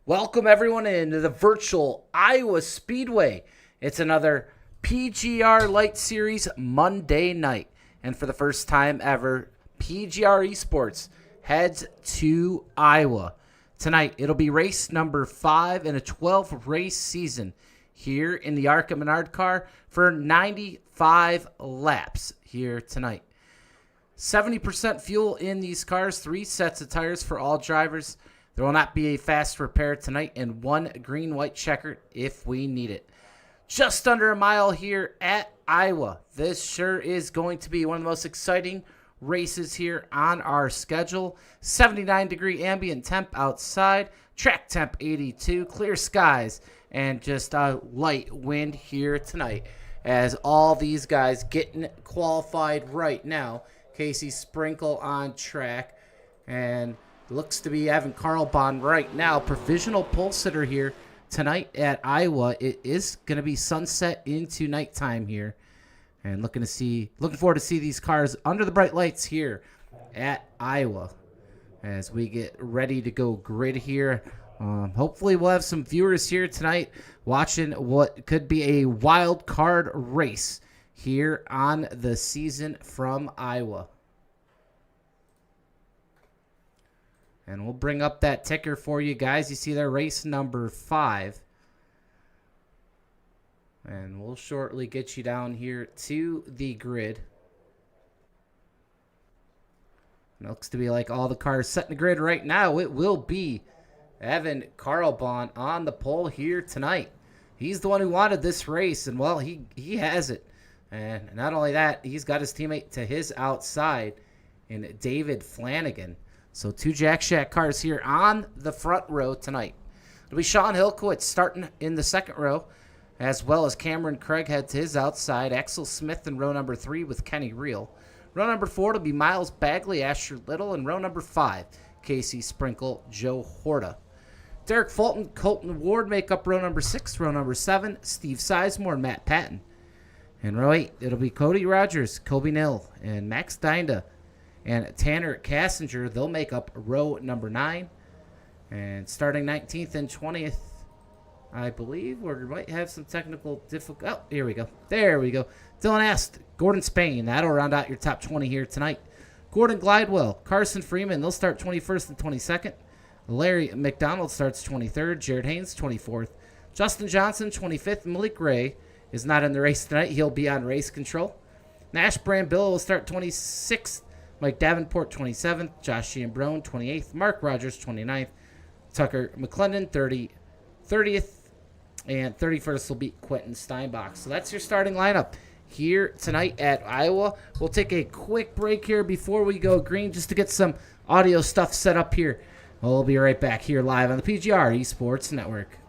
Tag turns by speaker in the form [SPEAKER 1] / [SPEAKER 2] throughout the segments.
[SPEAKER 1] Welcome everyone into the virtual Iowa Speedway. It's another PGR Lite Series Monday night. And for the first time ever, PGR eSports heads to Iowa. Tonight, it'll be race number 5 in a 12-race season here in the ARCA Menard car for 95 laps here tonight. 70% fuel in these cars, 3 sets of tires for all drivers. There will not be a fast repair tonight, and 1 green-white checker if we need it. Just under a mile here at Iowa. This sure is going to be one of the most exciting races here on our schedule. 79-degree ambient temp outside, track temp 82, clear skies, and just a light wind here tonight as all these guys getting qualified right now. Casey Sprinkle on track, and looks to be Evan Carlbon right now. Provisional pole sitter here tonight at Iowa. It is going to be sunset into nighttime here. And looking forward to see these cars under the bright lights here at Iowa as we get ready to go grid here. Hopefully we'll have some viewers here tonight watching what could be a wild card race here on the season from Iowa. And we'll bring up that ticker for you guys. You see there, race number 5. And we'll shortly get you down here to the grid. And it looks to be like all the cars set in the grid right now. It will be Evan Carlbon on the pole here tonight. He's the one who wanted this race, and well, he has it. And not only that, he's got his teammate to his outside in David Flanagan. So 2 Jack Shack cars here on the front row tonight. It'll be Sean Hilkowitz starting in the second row, as well as Cameron Craighead to his outside. Axel Smith in row number 3 with Kenny Reel. Row number 4 will be Miles Bagley, Asher Little, and row number 5, Casey Sprinkle, Joe Horta. Derek Fulton, Colton Ward make up row number 6. Row number 7, Steve Sizemore and Matt Patton. In row 8, it'll be Cody Rogers, Kobe Nill, and Max Dinda. And Tanner Kassinger, they'll make up row number 9. And starting 19th and 20th, I believe, we might have some technical difficulty. Oh, here we go. There we go. Dylan Ast, Gordon Spain. That'll round out your top 20 here tonight. Gordon Glidewell, Carson Freeman, they'll start 21st and 22nd. Larry McDonald starts 23rd. Jared Haynes, 24th. Justin Johnson, 25th. Malik Ray is not in the race tonight. He'll be on race control. Nash Brambill will start 26th. Mike Davenport, 27th. Josh Giambrone, 28th. Mark Rogers, 29th. Tucker McClendon, 30th. And 31st will be Quentin Steinbach. So that's your starting lineup here tonight at Iowa. We'll take a quick break here before we go green just to get some audio stuff set up here. We'll be right back here live on the PGR eSports Network.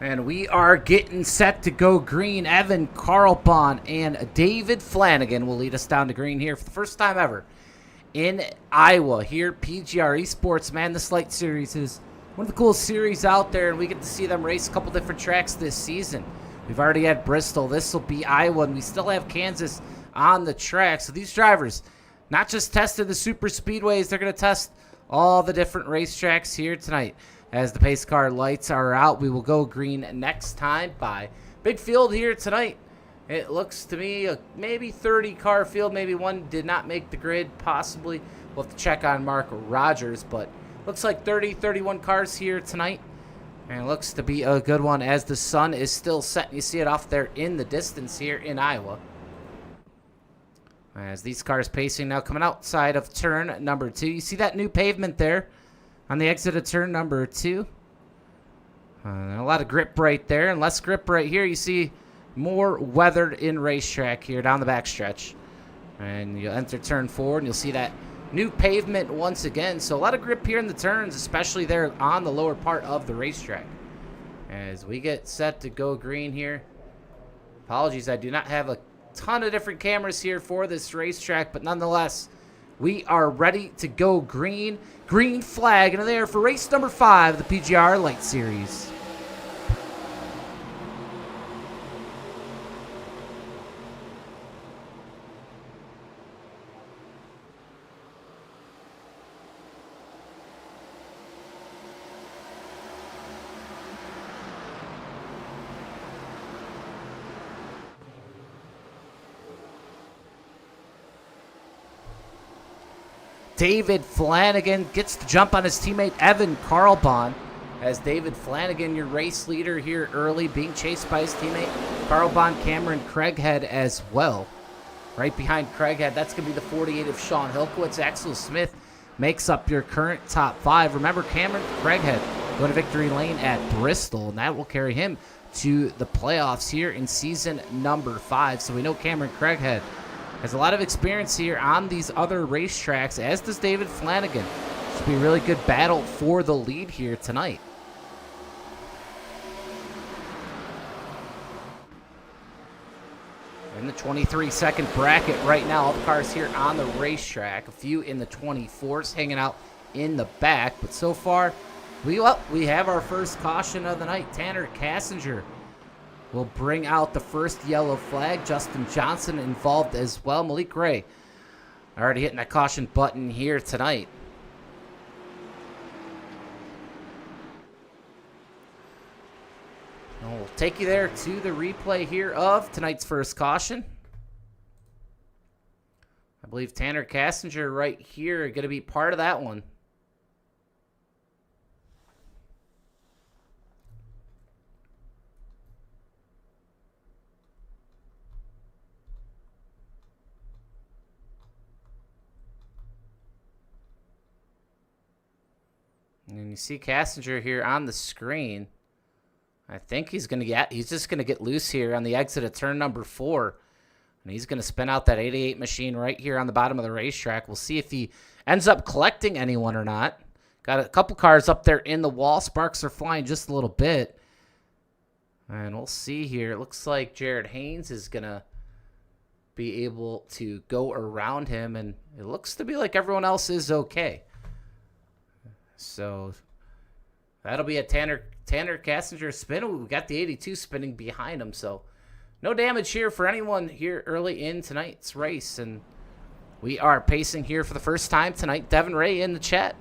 [SPEAKER 1] And we are getting set to go green. Evan Carlbon and David Flanagan will lead us down to green here for the first time ever in Iowa. Here, PGR eSports, man, this Lite Series is one of the coolest series out there, and we get to see them race a couple different tracks this season. We've already had Bristol. This will be Iowa, and we still have Kansas on the track. So these drivers not just tested the super speedways, they're going to test all the different racetracks here tonight. As the pace car lights are out, we will go green next time by big field here tonight. It looks to me maybe 30 car field, maybe one did not make the grid, possibly. We'll have to check on Mark Rogers, but looks like 30, 31 cars here tonight. And it looks to be a good one as the sun is still setting. You see it off there in the distance here in Iowa. As these cars pacing now, coming outside of turn number 2. You see that new pavement there on the exit of turn number 2. A lot of grip right there and less grip right here. You see more weathered in racetrack here down the backstretch. And you'll enter turn 4 and you'll see that new pavement once again. So a lot of grip here in the turns, especially there on the lower part of the racetrack. As we get set to go green here. Apologies, I do not have a ton of different cameras here for this racetrack, but nonetheless, we are ready to go green. Green flag in there for race number 5, the PGR Lite Series. David Flanagan gets the jump on his teammate Evan Carlbahn. As David Flanagan, your race leader here early, being chased by his teammate Carlbahn, Cameron Craighead as well. Right behind Craighead, that's going to be the 48 of Sean Hilkowitz. Axel Smith makes up your current top 5. Remember, Cameron Craighead going to victory lane at Bristol, and that will carry him to the playoffs here in season number 5. So we know Cameron Craighead has a lot of experience here on these other racetracks, as does David Flanagan. Should be a really good battle for the lead here tonight. In the 23-second bracket right now, all the cars here on the racetrack. A few in the 24s hanging out in the back. But so far, we have our first caution of the night. Tanner Kassinger will bring out the first yellow flag. Justin Johnson involved as well. Malik Ray already hitting that caution button here tonight. And we'll take you there to the replay here of tonight's first caution. I believe Tanner Kassinger right here going to be part of that one. And you see Kassinger here on the screen. I think he's just going to get loose here on the exit of turn number 4. And he's going to spin out that 88 machine right here on the bottom of the racetrack. We'll see if he ends up collecting anyone or not. Got a couple cars up there in the wall. Sparks are flying just a little bit. And we'll see here. It looks like Jared Haynes is going to be able to go around him. And it looks to be like everyone else is okay. So that'll be a Tanner Kassinger spin. We got the 82 spinning behind him. So no damage here for anyone here early in tonight's race. And we are pacing here for the first time tonight. Devin Ray in the chat.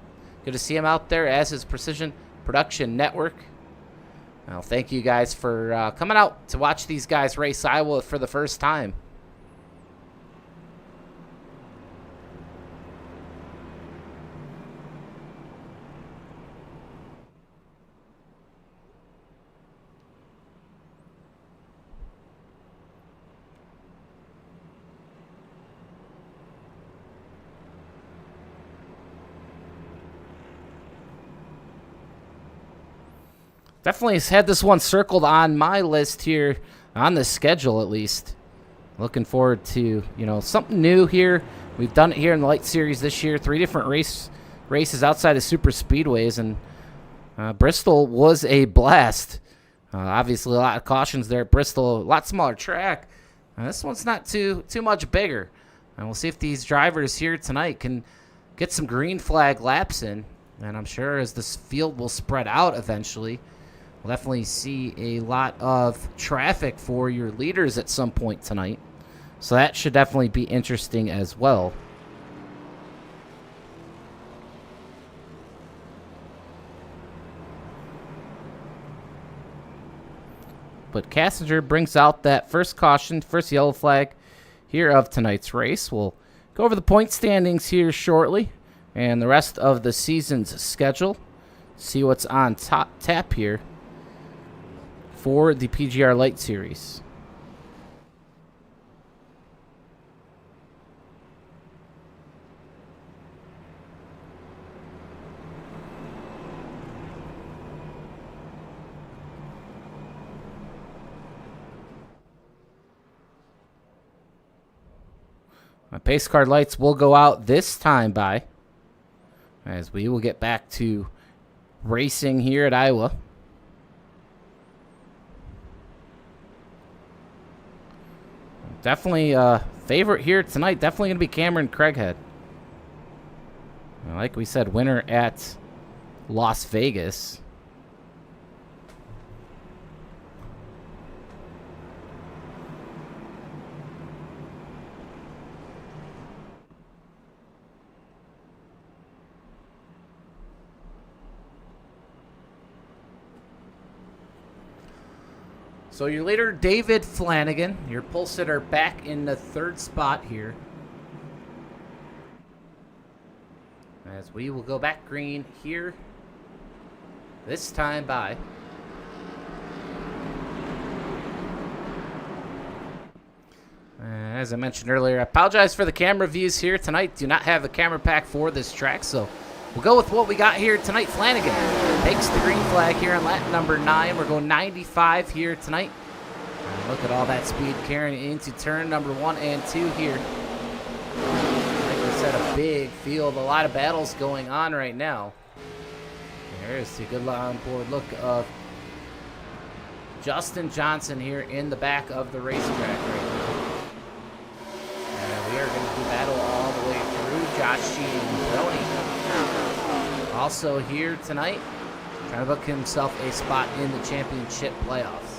[SPEAKER 1] Good to see him out there as his Precision Production Network. Well, thank you guys for coming out to watch these guys race Iowa for the first time. Definitely had this one circled on my list here, on the schedule at least. Looking forward to, something new here. We've done it here in the Lite Series this year. 3 different races outside of super speedways, and Bristol was a blast. Obviously, a lot of cautions there at Bristol. A lot smaller track. This one's not too much bigger. And we'll see if these drivers here tonight can get some green flag laps in. And I'm sure as this field will spread out eventually, we'll definitely see a lot of traffic for your leaders at some point tonight. So that should definitely be interesting as well. But Kassinger brings out that first caution, first yellow flag here of tonight's race. We'll go over the point standings here shortly and the rest of the season's schedule. See what's on tap here for the PGR Lite Series. My pace card lights will go out this time by, as we will get back to racing here at Iowa. Definitely favorite here tonight. Definitely going to be Cameron Craighead. Like we said, winner at Las Vegas. So your leader, David Flanagan, your pole sitter, back in the third spot here. As we will go back green here, this time by. As I mentioned earlier, I apologize for the camera views here tonight. Do not have a camera pack for this track, so we'll go with what we got here tonight. Flanagan takes the green flag here on lap number 9. We're going 95 here tonight. And look at all that speed carrying into turn number 1 and 2 here. Like we said, a big field, a lot of battles going on right now. There's a good on-board look of Justin Johnson here in the back of the racetrack right now. And we are going to do battle all the way through. Josh G and Brony also here tonight, trying to book himself a spot in the championship playoffs.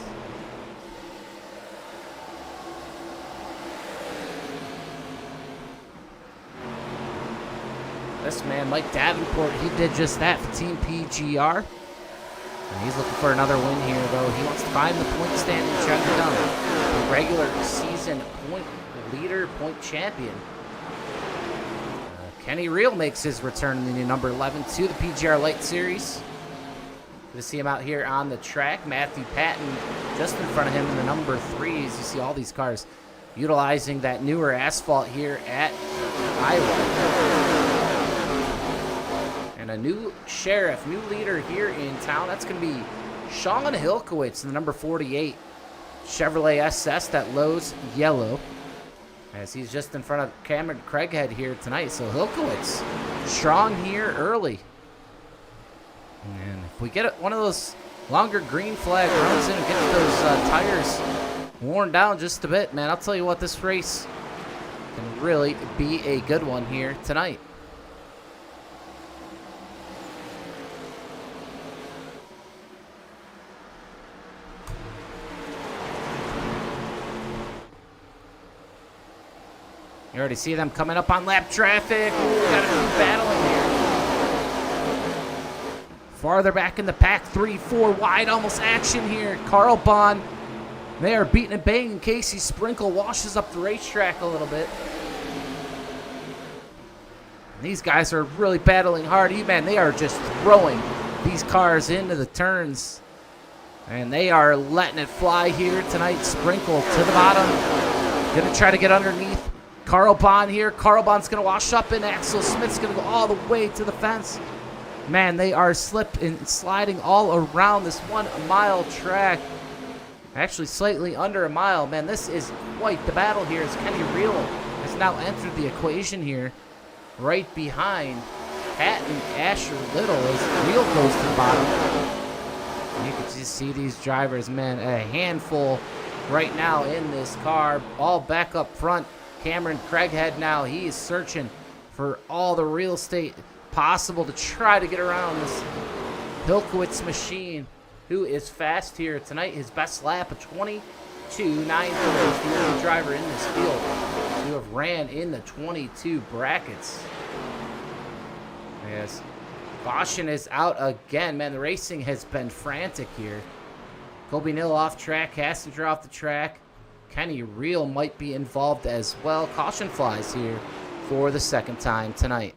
[SPEAKER 1] This man, Mike Davenport, he did just that for Team PGR. And he's looking for another win here, though. He wants to climb the point stand and try to become the regular season point leader, point champion. Kenny Reel makes his return in the number 11 to the PGR Lite Series. Good to see him out here on the track. Matthew Patton just in front of him in the number 3. As you see all these cars utilizing that newer asphalt here at Iowa. And a new sheriff, new leader here in town. That's going to be Sean Hilkowitz in the number 48 Chevrolet SS, that Lowe's yellow. As he's just in front of Cameron Craighead here tonight. So Hilkowitz strong here early. And if we get one of those longer green flag runs in and get those tires worn down just a bit, man, I'll tell you what, this race can really be a good one here tonight. You already see them coming up on lap traffic. Ooh, got to keep battling here. Farther back in the pack, 3-4 wide, almost action here. Carl Bond, they are beating and banging. Casey Sprinkle washes up the racetrack a little bit. And these guys are really battling hard. Man, they are just throwing these cars into the turns. And they are letting it fly here tonight. Sprinkle to the bottom. Going to try to get underneath Carl Bond here. Carl Bond's going to wash up, and Axel Smith's going to go all the way to the fence. Man, they are slipping and sliding all around this 1 mile track. Actually, slightly under a mile. Man, this is quite the battle here as Kenny Reel has now entered the equation here. Right behind Patton, Asher Little as Reel goes to the bottom. And you can just see these drivers, man, a handful right now in this car. All back up front. Cameron Craighead now, he is searching for all the real estate possible to try to get around this Hilkowitz machine, who is fast here tonight. His best lap of 22.94. The only driver in this field who have ran in the 22 brackets. Yes, caution is out again. Man, the racing has been frantic here. Kobe Nill off track, Cassinger off the track. Kenny Reel might be involved as well. Caution flies here for the second time tonight.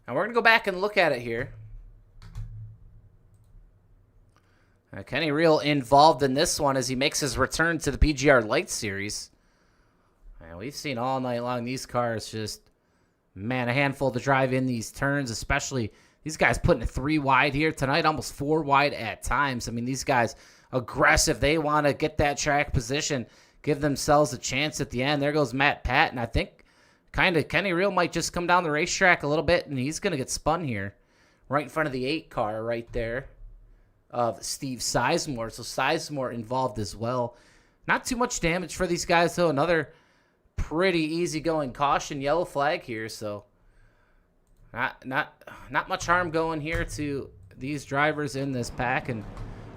[SPEAKER 1] And we're going to go back and look at it here. Kenny Real involved in this one as he makes his return to the PGR Lite Series. And we've seen all night long these cars just, man, a handful to drive in these turns, especially these guys putting it 3 wide here tonight, almost 4 wide at times. I mean, these guys aggressive. They want to get that track position, give themselves a chance at the end. There goes Matt Patton. I think kind of Kenny Real might just come down the racetrack a little bit, and he's going to get spun here right in front of the 8 car right there of Steve Sizemore. So Sizemore involved as well. Not too much damage for these guys, though. Another pretty easygoing caution, yellow flag here. So not much harm going here to these drivers in this pack. And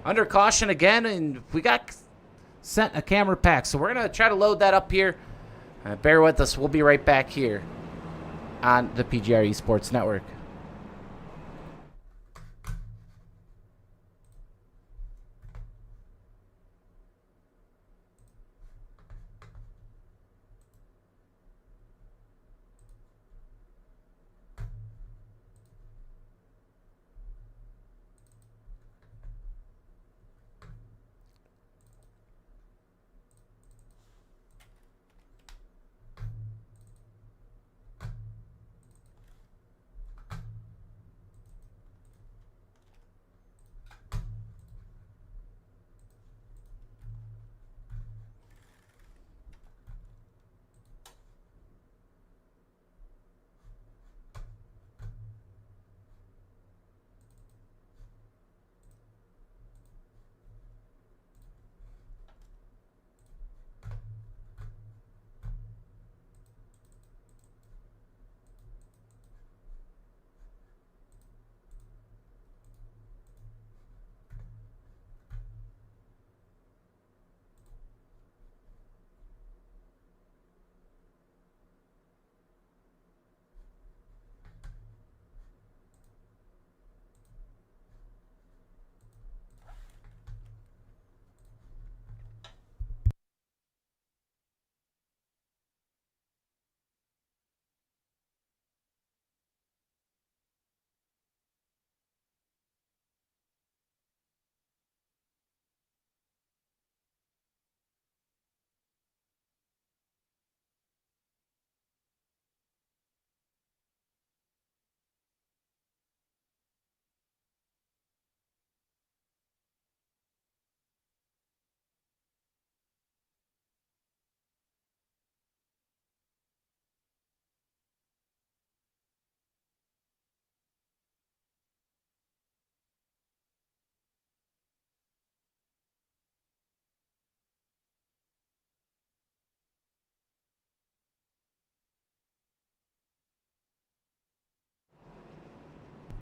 [SPEAKER 1] under caution again, and we got sent a camera pack. So we're going to try to load that up here. Bear with us. We'll be right back here on the PGR eSports Network.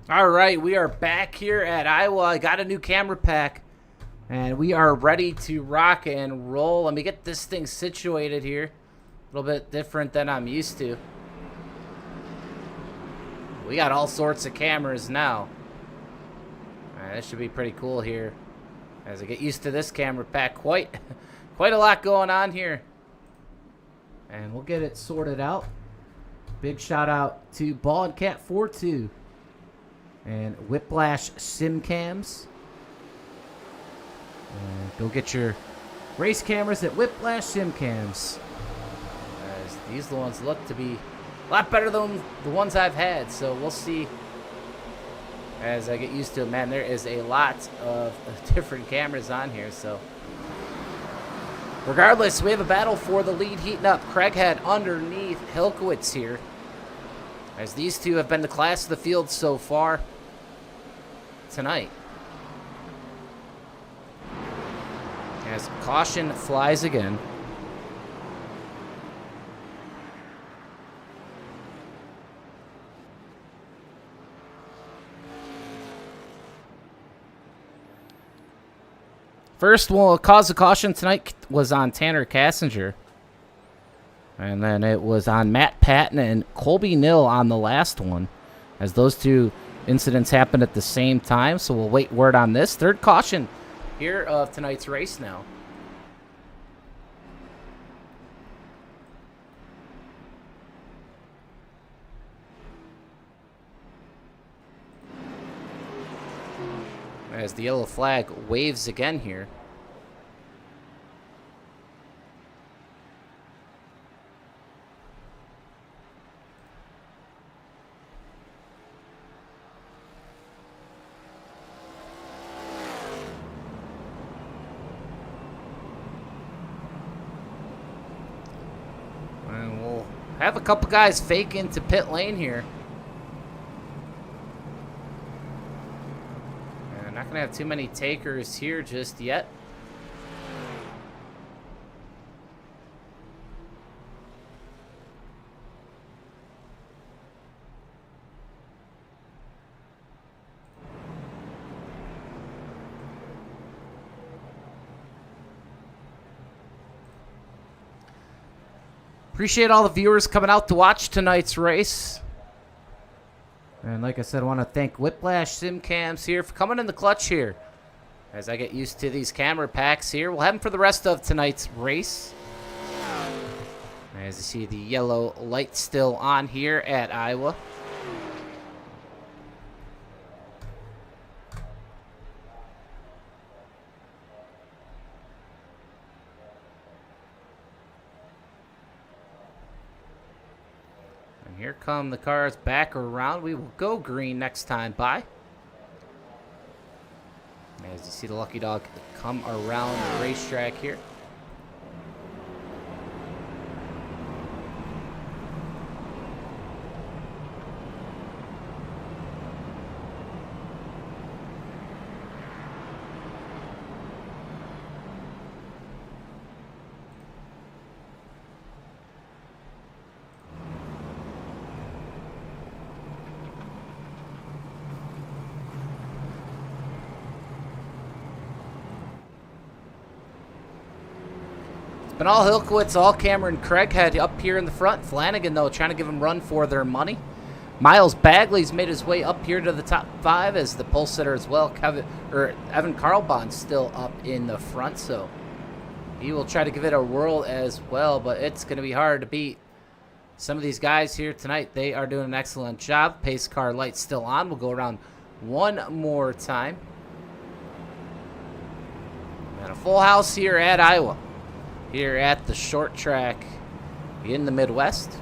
[SPEAKER 1] All right, we are back here at Iowa. I got a new camera pack, and we are ready to rock and roll. Let me get this thing situated here. A little bit different than I'm used to. We got all sorts of cameras now. All right, this should be pretty cool here as I get used to this camera pack. Quite a lot going on here. And we'll get it sorted out. Big shout out to Ball and Cat 42. And Whiplash Sim Cams. Go get your race cameras at Whiplash Sim Cams. As these ones look to be a lot better than the ones I've had. So we'll see as I get used to it. Man, there is a lot of different cameras on here. So regardless, we have a battle for the lead heating up. Craighead underneath Hilkowitz here. As these two have been the class of the field so far tonight. As caution flies again. First cause of caution tonight was on Tanner Kassinger. And then it was on Matt Patton and Colby Nill on the last one. As those two incidents happened at the same time. So we'll wait word on this. Third caution here of tonight's race now. as the yellow flag waves again here. And we'll have a couple guys fake into pit lane here. And not going to have too many takers here just yet. Appreciate all the viewers coming out to watch tonight's race. And like I said, I want to thank Whiplash Simcams here for coming in the clutch here. As I get used to these camera packs here, we'll have them for the rest of tonight's race. As you see, the yellow light still on here at Iowa. Here come the cars back around. We will go green next time by. As you see the lucky dog come around the racetrack here. Been all Hilkowitz, all Cameron Craighead up here in the front. Flanagan, though, trying to give them run for their money. Miles Bagley's made his way up here to the top 5 as the pole sitter as well. Evan Carlbon's still up in the front, so he will try to give it a whirl as well, but it's going to be hard to beat some of these guys here tonight. They are doing an excellent job. Pace car light still on. We'll go around one more time. And a full house here at Iowa. Here at the short track in the Midwest.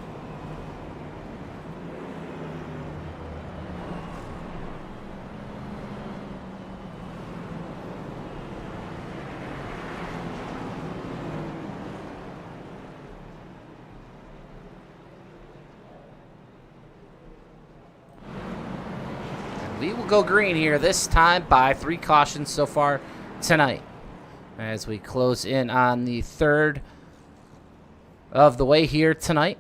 [SPEAKER 1] And we will go green here this time by 3 cautions so far tonight. As we close in on the 3rd of the way here tonight.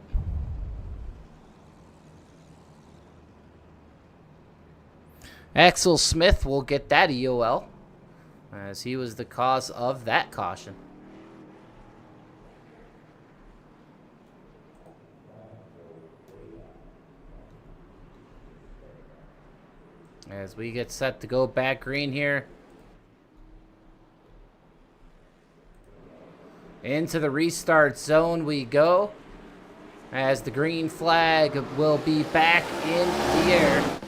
[SPEAKER 1] Axel Smith will get that EOL, as he was the cause of that caution. As we get set to go back green here. Into the restart zone we go, as the green flag will be back in the air.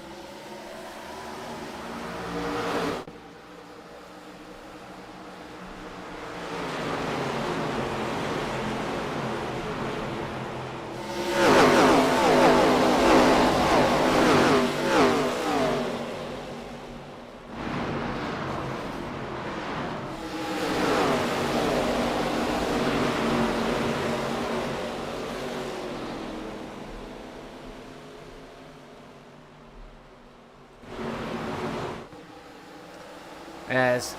[SPEAKER 1] As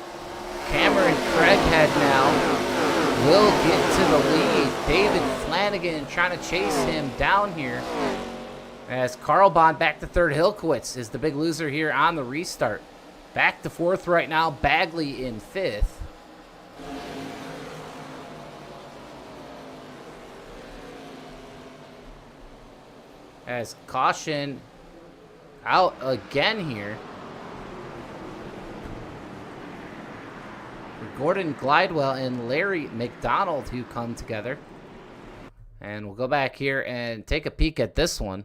[SPEAKER 1] Cameron Craighead now will get to the lead. David Flanagan trying to chase him down here. As Carlbon back to 3rd. Hilkowitz is the big loser here on the restart. Back to 4th right now. Bagley in 5th. As caution out again here. Gordon Glidewell and Larry McDonald who come together. And we'll go back here and take a peek at this one.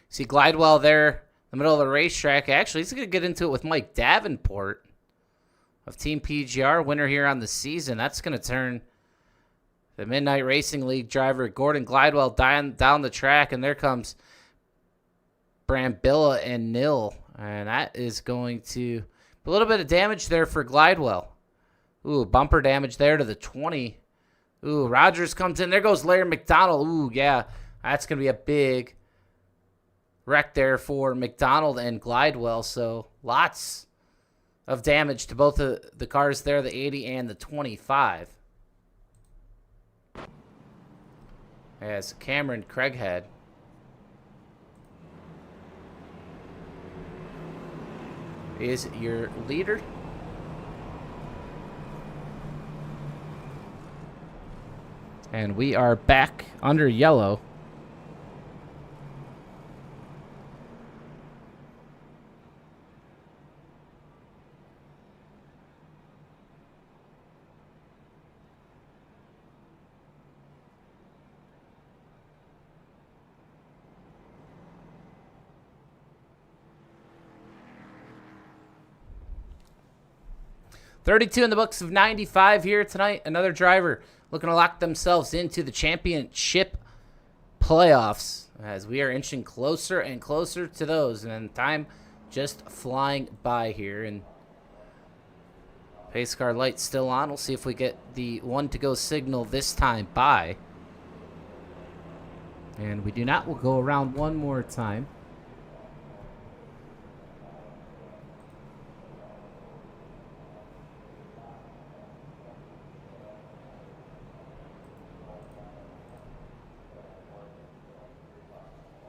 [SPEAKER 1] See Glidewell there in the middle of the racetrack. Actually, he's going to get into it with Mike Davenport of Team PGR, winner here on the season. That's going to turn the Midnight Racing League driver Gordon Glidewell down the track, and there comes Brambilla and Nil, and that is going to be a little bit of damage there for Glidewell. Ooh, bumper damage there to the 20. Ooh, Rogers comes in. There goes Larry McDonald. Ooh, yeah, that's going to be a big wreck there for McDonald and Glidewell, so lots of damage to both of the cars there, the 80 and the 25. As Cameron Craighead is your leader. And we are back under yellow. $32 in the books of 95 here tonight. Another driver looking to lock themselves into the championship playoffs as we are inching closer and closer to those. And then time just flying by here. And pace car light's still on. We'll see if we get the one to go signal this time by. And we do not. We'll go around one more time.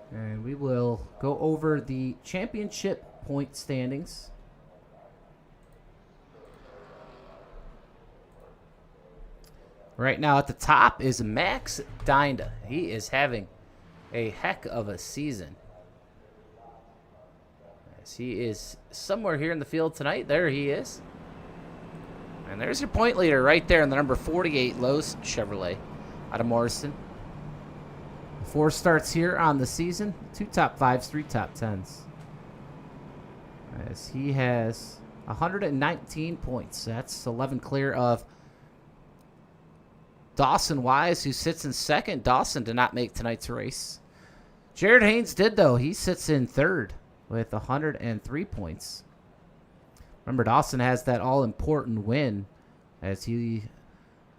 [SPEAKER 1] And we will go over the championship point standings. Right now at the top is Max Dinda. He is having a heck of a season. As he is somewhere here in the field tonight. There he is. And there's your point leader right there in the number 48 Lowe's Chevrolet out of Morrison. 4 starts here on the season. 2 top 5s, 3 top 10s. As he has 119 points. That's 11 clear of Dawson Wise, who sits in second. Dawson did not make tonight's race. Jared Haynes did, though. He sits in third with 103 points. Remember, Dawson has that all-important win, as he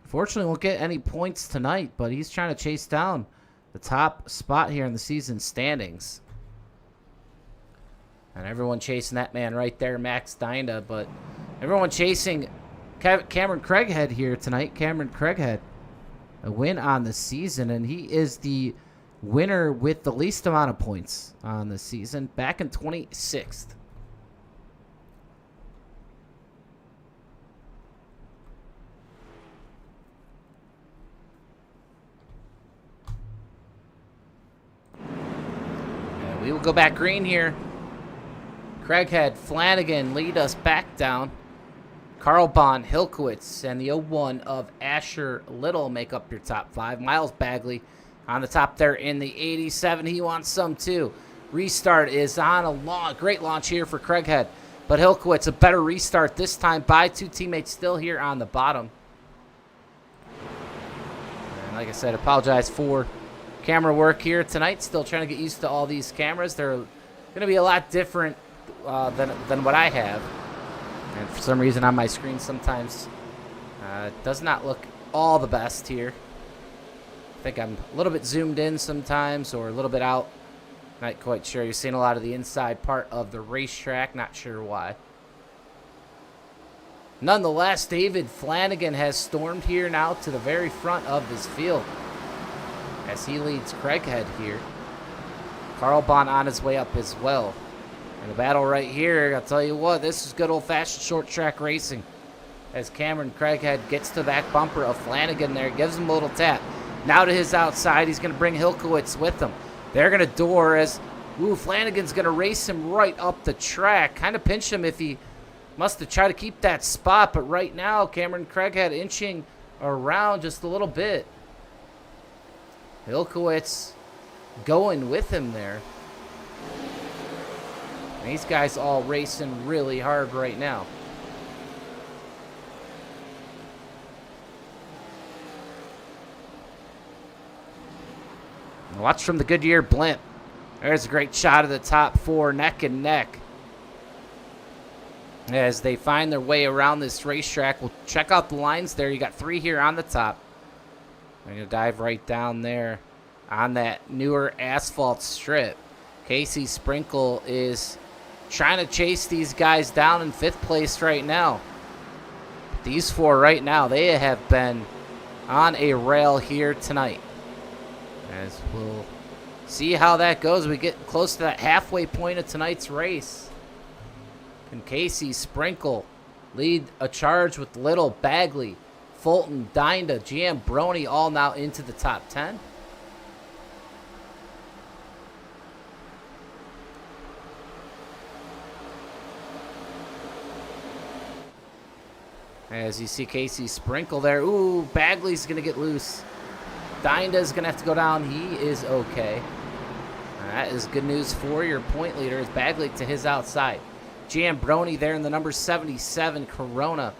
[SPEAKER 1] unfortunately won't get any points tonight, but he's trying to chase down the top spot here in the season standings. And everyone chasing that man right there, Max Dinda, but everyone chasing Cameron Craighead here tonight. Cameron Craighead, a win on the season, and he is the winner with the least amount of points on the season, back in 26th. We will go back green here. Craighead, Flanagan lead us back down. Carl Bond, Hilkowitz, and the 01 of Asher Little make up your top 5. Miles Bagley on the top there in the 87. He wants some too. Restart is on a great launch here for Craighead. But Hilkowitz, a better restart this time by 2 teammates still here on the bottom. And like I said, apologize for camera work here tonight. Still trying to get used to all these cameras. They're going to be a lot different than what I have. And for some reason on my screen sometimes it does not look all the best here. I think I'm a little bit zoomed in sometimes or a little bit out. Not quite sure. You're seeing a lot of the inside part of the racetrack. Not sure why. Nonetheless, David Flanagan has stormed here now to the very front of this field as he leads Craighead here. Carl Bond on his way up as well. And the battle right here, I'll tell you what, this is good old-fashioned short track racing. As Cameron Craighead gets to the back bumper of Flanagan there, gives him a little tap. Now to his outside, he's going to bring Hilkowitz with him. They're going to door as, Flanagan's going to race him right up the track. Kind of pinch him if he must have tried to keep that spot. But right now, Cameron Craighead inching around just a little bit. Hilkowitz going with him there. These guys all racing really hard right now. Watch from the Goodyear blimp. There's a great shot of the top four neck and neck. As they find their way around this racetrack, we'll check out the lines there. You got 3 here on the top. I'm going to dive right down there on that newer asphalt strip. Casey Sprinkle is trying to chase these guys down in 5th place right now. These 4 right now, they have been on a rail here tonight. As we'll see how that goes. We get close to that halfway point of tonight's race. Can Casey Sprinkle lead a charge with Little, Bagley, Fulton, Dinda, Giambroni all now into the top 10? As you see Casey Sprinkle there. Ooh, Bagley's going to get loose. Dinda's going to have to go down. He is okay. That is good news for your point leader. Is Bagley to his outside. Giambroni there in the number 77 Corona.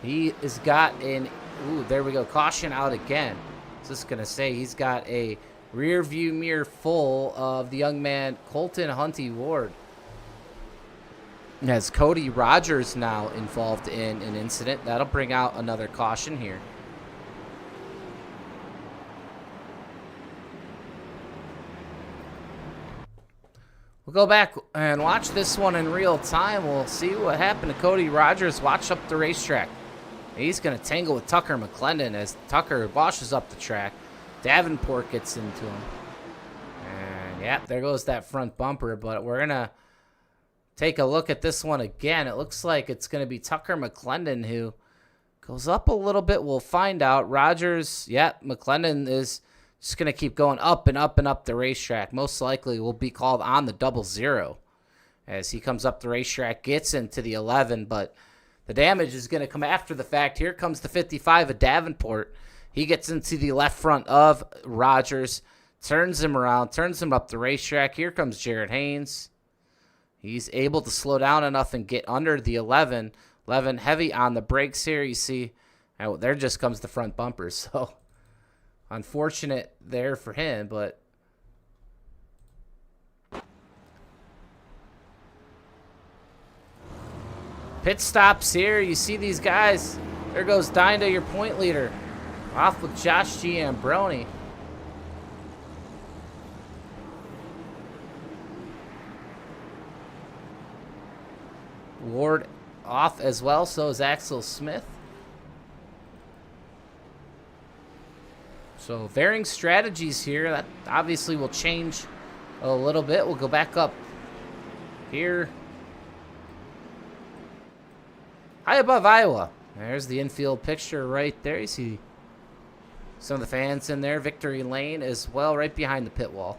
[SPEAKER 1] He has got an, ooh, there we go, caution out again. I was just going to say he's got a rear view mirror full of the young man Colton Hunty Ward. As Cody Rogers now involved in an incident. That'll bring out another caution here. We'll go back and watch this one in real time. We'll see what happened to Cody Rogers. Watch up the racetrack. He's going to tangle with Tucker McClendon as Tucker washes up the track. Davenport gets into him. And, yeah, there goes that front bumper. But we're going to take a look at this one again. It looks like it's going to be Tucker McClendon who goes up a little bit. We'll find out. Rogers, yeah, McClendon is just going to keep going up and up and up the racetrack. Most likely will be called on the 00 as he comes up the racetrack, gets into the 11, but the damage is going to come after the fact. Here comes the 55 of Davenport. He gets into the left front of Rogers, turns him around, turns him up the racetrack. Here comes Jared Haynes. He's able to slow down enough and get under the 11. 11 heavy on the brakes here. You see, oh, there just comes the front bumper, so unfortunate there for him, but pit stops here. You see these guys. There goes Dinda, your point leader, off with Josh Giambroni. Ward off as well, so is Axel Smith. So varying strategies here. That obviously will change a little bit. We'll go back up here. High above Iowa. There's the infield picture right there. You see some of the fans in there. Victory Lane as well, right behind the pit wall.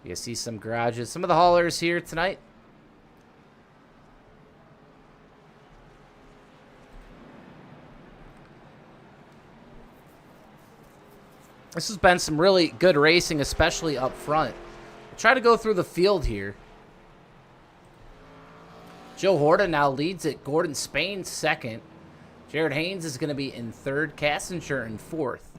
[SPEAKER 1] You see some garages. Some of the haulers here tonight. This has been some really good racing, especially up front. We'll try to go through the field here. Joe Horta now leads it. Gordon Spain second. Jared Haynes is going to be in third. Cassinger in fourth.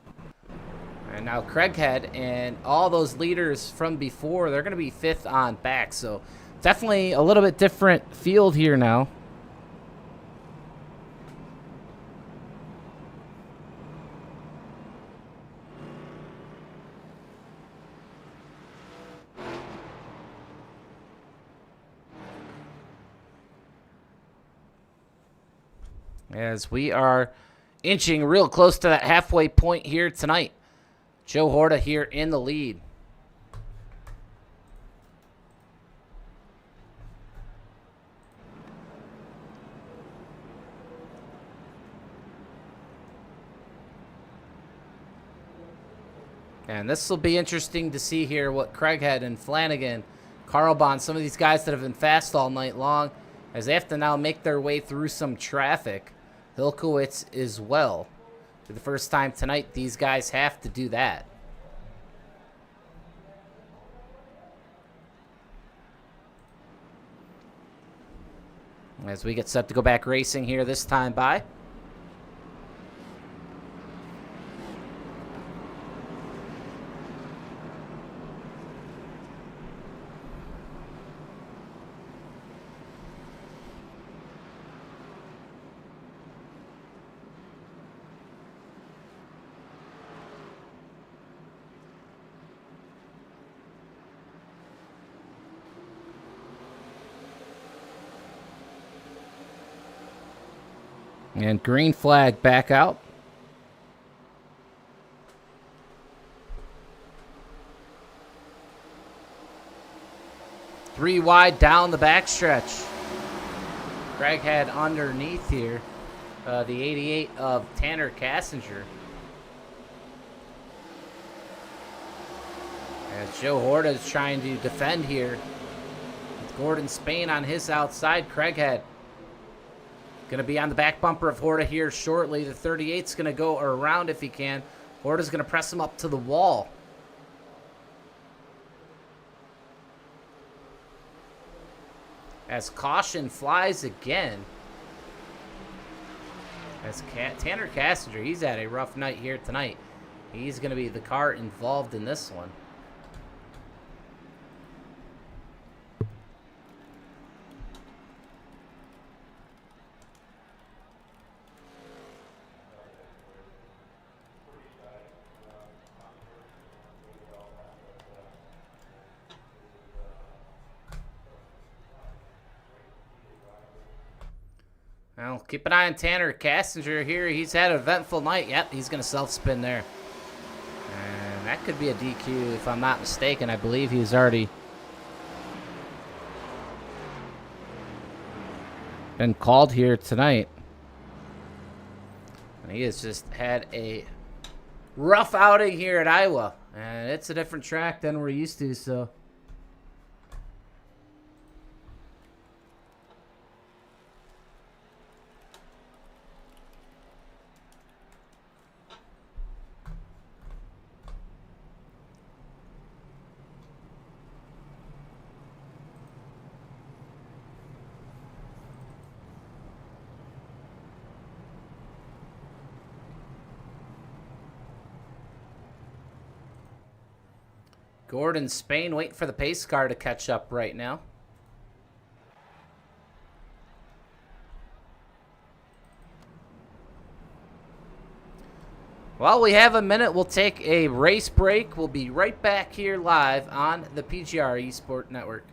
[SPEAKER 1] And now Craighead and all those leaders from before, they're going to be fifth on back. So definitely a little bit different field here now. As we are inching real close to that halfway point here tonight. Joe Horta here in the lead. And this will be interesting to see here what Craighead and Flanagan, Carl Bond, some of these guys that have been fast all night long, as they have to now make their way through some traffic. Hilkowitz as well. For the first time tonight, these guys have to do that. as we get set to go back racing here this time by. And green flag back out. Three wide down the backstretch. Greg had underneath here the 88 of Tanner Cassinger. As Joe Horta is trying to defend here. With Gordon Spain on his outside. Craighead going to be on the back bumper of Horta here shortly. The 38's going to go around if he can. Horta's going to press him up to the wall. As caution flies again. As Tanner Cassinger, he's had a rough night here tonight. He's going to be the car involved in this one. Well, keep an eye on Tanner Cassinger here. He's had an eventful night. Yep, he's going to self-spin there. And that could be a DQ if I'm not mistaken. I believe he's already been called here tonight. And he has just had a rough outing here at Iowa. And it's a different track than we're used to, so... Gordon Spain waiting for the pace car to catch up right now. While we have a minute, we'll take a race break. We'll be right back here live on the PGR eSports Network.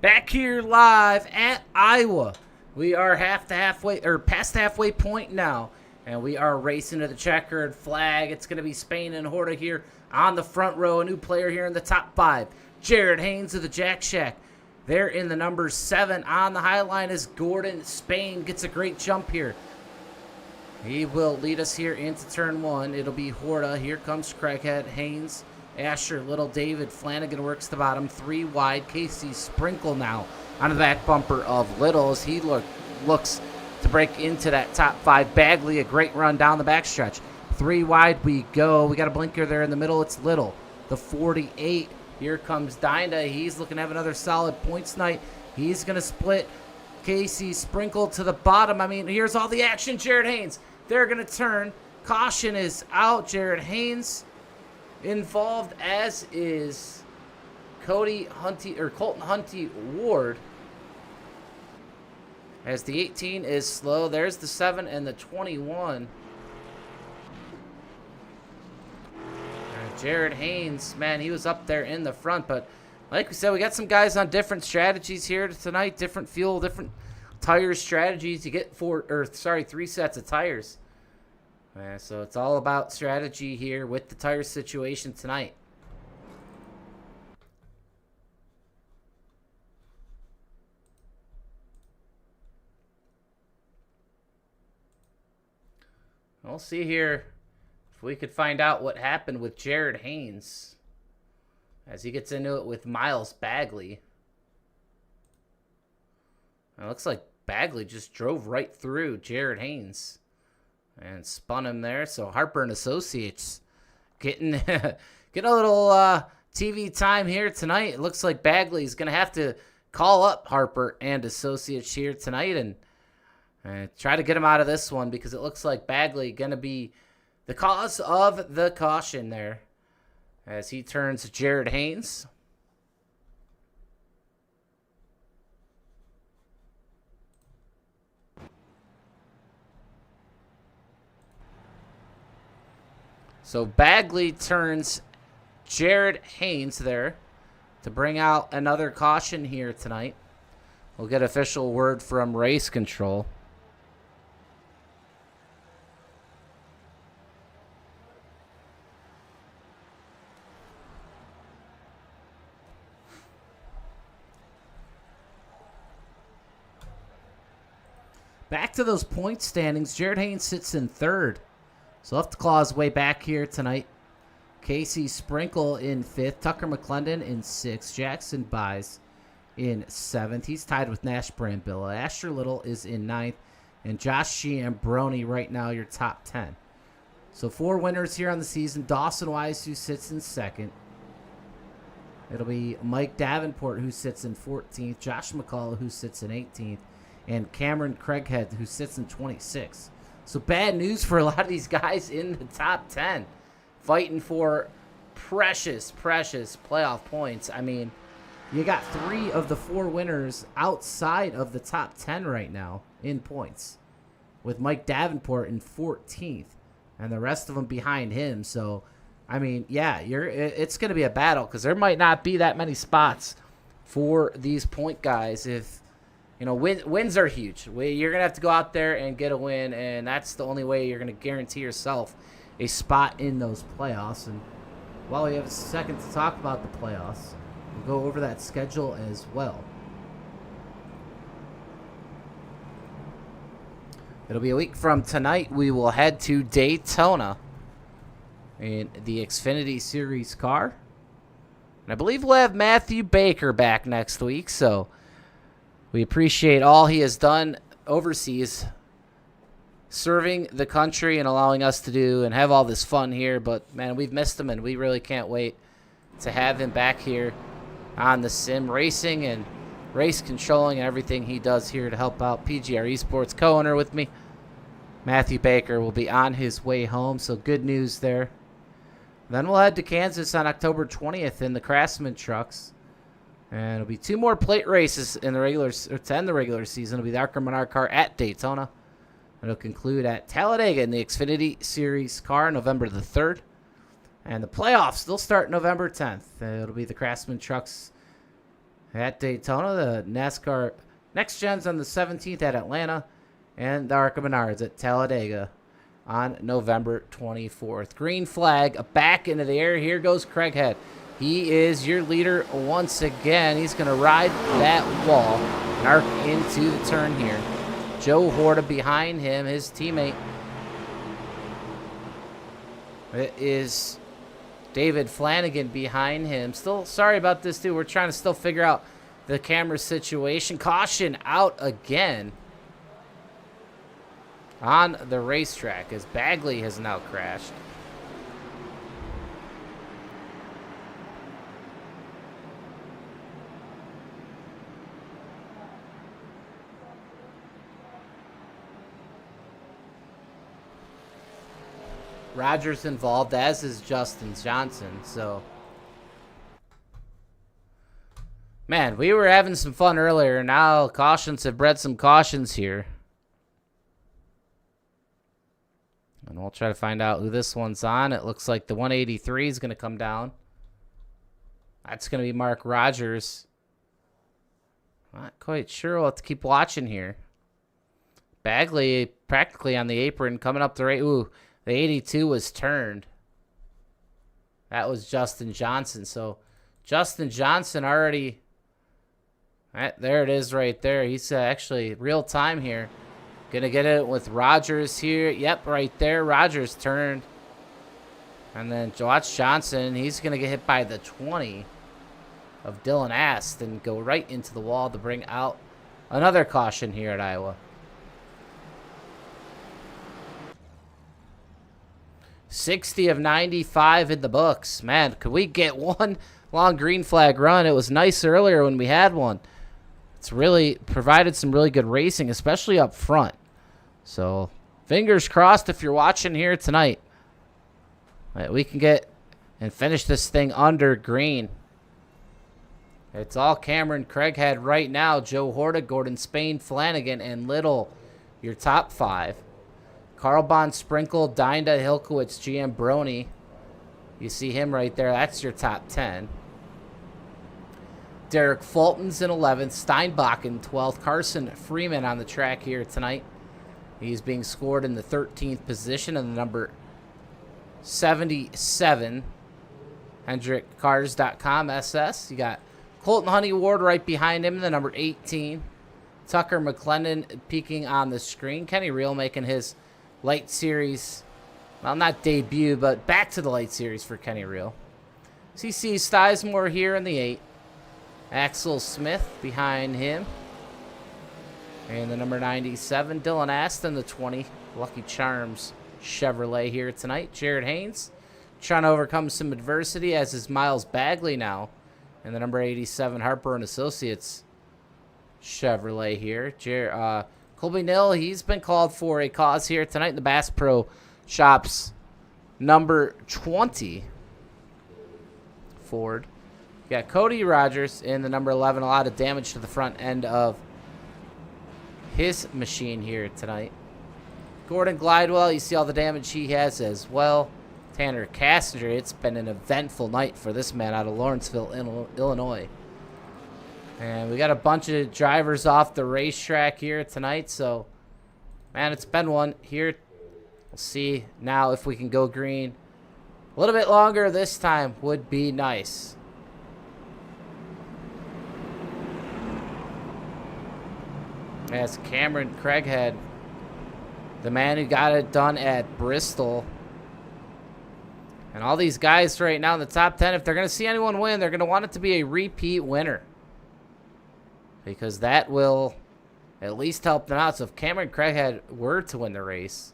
[SPEAKER 1] Back here live at Iowa. We are past the halfway point now, and we are racing to the checkered flag. It's going to be Spain and Horta here on the front row. A new player here in the top 5, Jared Haynes of the Jack Shack. There in the number 7 on the high line is Gordon. Spain gets a great jump here. He will lead us here into turn 1. It'll be Horta. Here comes Craighead, Haynes, Asher, Little David. Flanagan works the bottom. 3 wide. Casey Sprinkle now on the back bumper of Little as he looks to break into that top 5. Bagley, a great run down the backstretch. 3 wide we go. We got a blinker there in the middle. It's Little. The 48. Here comes Dinah. He's looking to have another solid points night. He's going to split Casey Sprinkle to the bottom. I mean, here's all the action. Jared Haynes. They're going to turn. Caution is out. Jared Haynes involved, as is Colton Hunty Ward. As the 18 is slow. There's the 7 and the 21. Jared Haynes, man, he was up there in the front, but like we said, we got some guys on different strategies here tonight, different fuel, different tire strategies. You get 3 sets of tires. So it's all about strategy here with the tire situation tonight. We'll see here if we could find out what happened with Jared Haynes as he gets into it with Miles Bagley. It looks like Bagley just drove right through Jared Haynes and spun him there. So Harper and Associates getting a little TV time here tonight. It looks like Bagley's going to have to call up Harper and Associates here tonight and try to get him out of this one, because it looks like Bagley going to be the cause of the caution there as he turns Jared Haynes. So Bagley turns Jared Haynes there to bring out another caution here tonight. We'll get official word from race control. Back to those point standings. Jared Haynes sits in 3rd. So he'll have to claw his way back here tonight. Casey Sprinkle in 5th. Tucker McClendon in 6th. Jackson Buys in 7th. He's tied with Nash Brambilla. Asher Little is in 9th. And Josh Giambroni right now your top 10. So 4 winners here on the season. Dawson Wise, who sits in 2nd. It'll be Mike Davenport, who sits in 14th. Josh McCall, who sits in 18th. And Cameron Craighead, who sits in 26th. So bad news for a lot of these guys in the top 10. Fighting for precious playoff points. I mean, you got 3 of the 4 winners outside of the top 10 right now in points, with Mike Davenport in 14th and the rest of them behind him. So, I mean, yeah, it's going to be a battle, because there might not be that many spots for these point guys. If you know, wins are huge. You're going to have to go out there and get a win, and that's the only way you're going to guarantee yourself a spot in those playoffs. And while we have a second to talk about the playoffs, we'll go over that schedule as well. It'll be a week from tonight. We will head to Daytona in the Xfinity Series car. And I believe we'll have Matthew Baker back next week, so we appreciate all he has done overseas, serving the country and allowing us to do and have all this fun here. But, man, we've missed him, and we really can't wait to have him back here on the sim, racing and race controlling and everything he does here to help out PGR eSports. Co-owner with me, Matthew Baker, will be on his way home, so good news there. Then we'll head to Kansas on October 20th in the Craftsman trucks. And it'll be 2 more plate races in the to end the regular season. It'll be the ARCA Menard car at Daytona. It'll conclude at Talladega in the Xfinity Series car November the 3rd. And the playoffs, they'll start November 10th. It'll be the Craftsman trucks at Daytona, the NASCAR Next Gen's on the 17th at Atlanta, and the ARCA Menards at Talladega on November 24th. Green flag back into the air. Here goes Craighead. He is your leader once again. He's going to ride that wall and arc into the turn here. Joe Horta behind him, his teammate. It is David Flanagan behind him. Still sorry about this, too. We're trying to still figure out the camera situation. Caution out again on the racetrack as Bagley has now crashed. Rogers involved, as is Justin Johnson. So, man, we were having some fun earlier. Now cautions have bred some cautions here. And we'll try to find out who this one's on. It looks like the 183 is going to come down. That's going to be Mark Rogers. Not quite sure. We'll have to keep watching here. Bagley practically on the apron coming up the right. Ooh, the 82 was turned. That was Justin Johnson. So Justin Johnson already. There it is right there. He's actually real time here. Gonna get it with Rogers here. Yep, right there. Rogers turned. And then watch Johnson. He's gonna get hit by the 20 of Dylan Ast and go right into the wall to bring out another caution here at Iowa. 60 of 95 in the books. Man, could we get one long green flag run? It was nice earlier when we had one. It's really provided some really good racing, especially up front. So, fingers crossed if you're watching here tonight, that we can get and finish this thing under green. It's all Cameron Craighead right now. Joe Horta, Gordon Spain, Flanagan, and Little, your top 5. Carl Bond, Sprinkle, Dinda, Hilkowitz, GM Brony. You see him right there. That's your top 10. Derek Fulton's in 11th. Steinbach in 12th. Carson Freeman on the track here tonight. He's being scored in the 13th position in the number 77. HendrickCars.com SS. You got Colton Honey Ward right behind him in the number 18. Tucker McClendon peeking on the screen. Kenny Reel making his Lite Series, well, not debut, but back to the Lite Series for Kenny Reel. CC Sizemore here in the 8. Axel Smith behind him. And the number 97, Dylan Aston, the 20. Lucky Charms Chevrolet here tonight. Jared Haynes trying to overcome some adversity, as is Miles Bagley now. And the number 87, Harper and Associates Chevrolet here. Colby Nill, he's been called for a cause here tonight in the Bass Pro Shops. Number 20, Ford. You got Cody Rogers in the number 11. A lot of damage to the front end of his machine here tonight. Gordon Glidewell, you see all the damage he has as well. Tanner Cassinger, it's been an eventful night for this man out of Lawrenceville, Illinois. And we got a bunch of drivers off the racetrack here tonight. So, man, it's been one here. We'll see now if we can go green. A little bit longer this time would be nice. That's Cameron Craighead, the man who got it done at Bristol. And all these guys right now in the top 10, if they're going to see anyone win, they're going to want it to be a repeat winner, because that will at least help them out. So if Cameron Craighead were to win the race,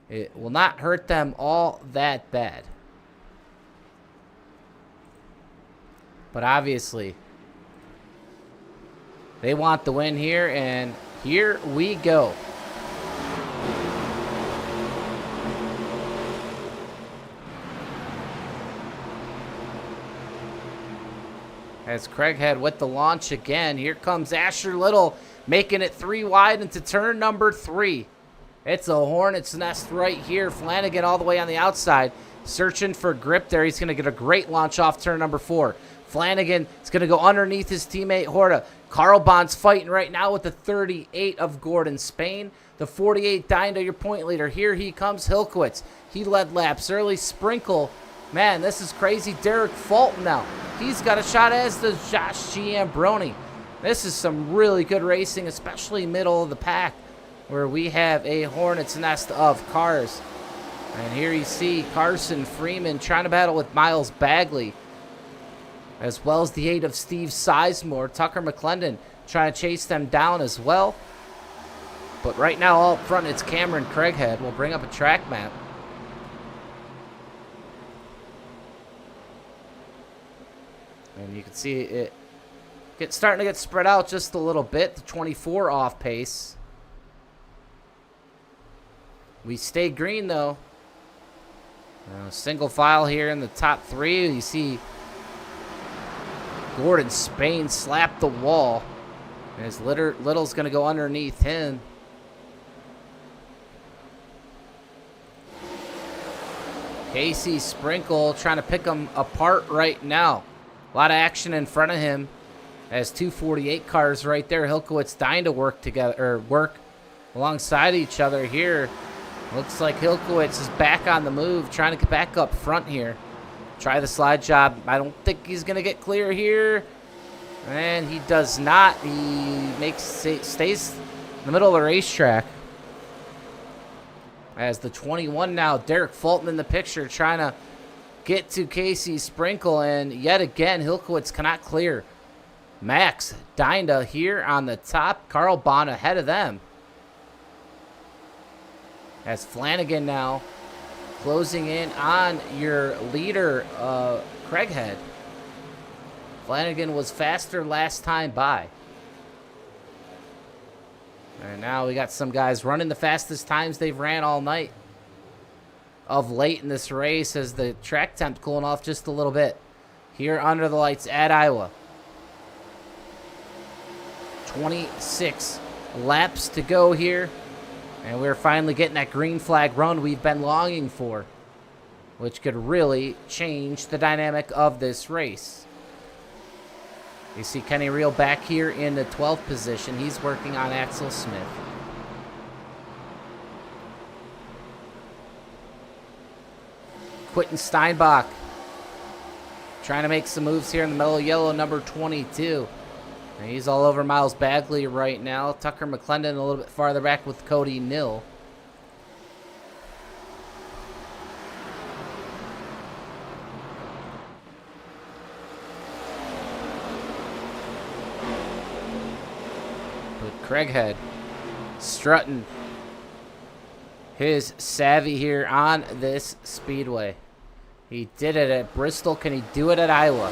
[SPEAKER 1] it will not hurt them all that bad. But obviously, they want the win here, and here we go. As Craighead with the launch again. Here comes Asher Little, making it 3 wide into turn number 3. It's a hornet's nest right here. Flanagan all the way on the outside, searching for grip there. He's going to get a great launch off turn number 4. Flanagan is going to go underneath his teammate Horta. Carl Bond's fighting right now with the 38 of Gordon Spain. The 48 Dinda, your point leader. Here he comes, Hilkowitz. He led laps early. Sprinkle. Man, this is crazy. Derek Fulton now. He's got a shot, as does Josh Giambroni. This is some really good racing, especially middle of the pack, where we have a hornet's nest of cars. And here you see Carson Freeman trying to battle with Miles Bagley, as well as the 8 of Steve Sizemore. Tucker McClendon trying to chase them down as well. But right now, all up front, it's Cameron Craighead. We'll bring up a track map. And you can see it starting to get spread out just a little bit. The 24 off pace. We stay green, though. Single file here in the top 3. You see Gordon Spain slap the wall. And his Little's going to go underneath him. Casey Sprinkle trying to pick them apart right now. A lot of action in front of him. Has 248 cars right there. Hilkowitz dying to work together, or work alongside each other here. Looks like Hilkowitz is back on the move, trying to get back up front here. Try the slide job. I don't think he's going to get clear here. And he does not. He stays in the middle of the racetrack. As the 21 now, Derek Fulton in the picture, trying to get to Casey Sprinkle. And yet again, Hilkowitz cannot clear. Max Dinda here on the top. Carl Bond ahead of them. As Flanagan now closing in on your leader, Craighead. Flanagan was faster last time by. And now we got some guys running the fastest times they've ran all night of late in this race, as the track temp cooling off just a little bit here under the lights at Iowa. 26 laps to go here. And we're finally getting that green flag run we've been longing for, which could really change the dynamic of this race. You see Kenny Reel back here in the 12th position. He's working on Axel Smith. Quentin Steinbach trying to make some moves here in the middle of yellow, number 22. And he's all over Miles Bagley right now. Tucker McClendon a little bit farther back with Cody Nill. But Craighead strutting his savvy here on this speedway. He did it at Bristol. Can he do it at Iowa?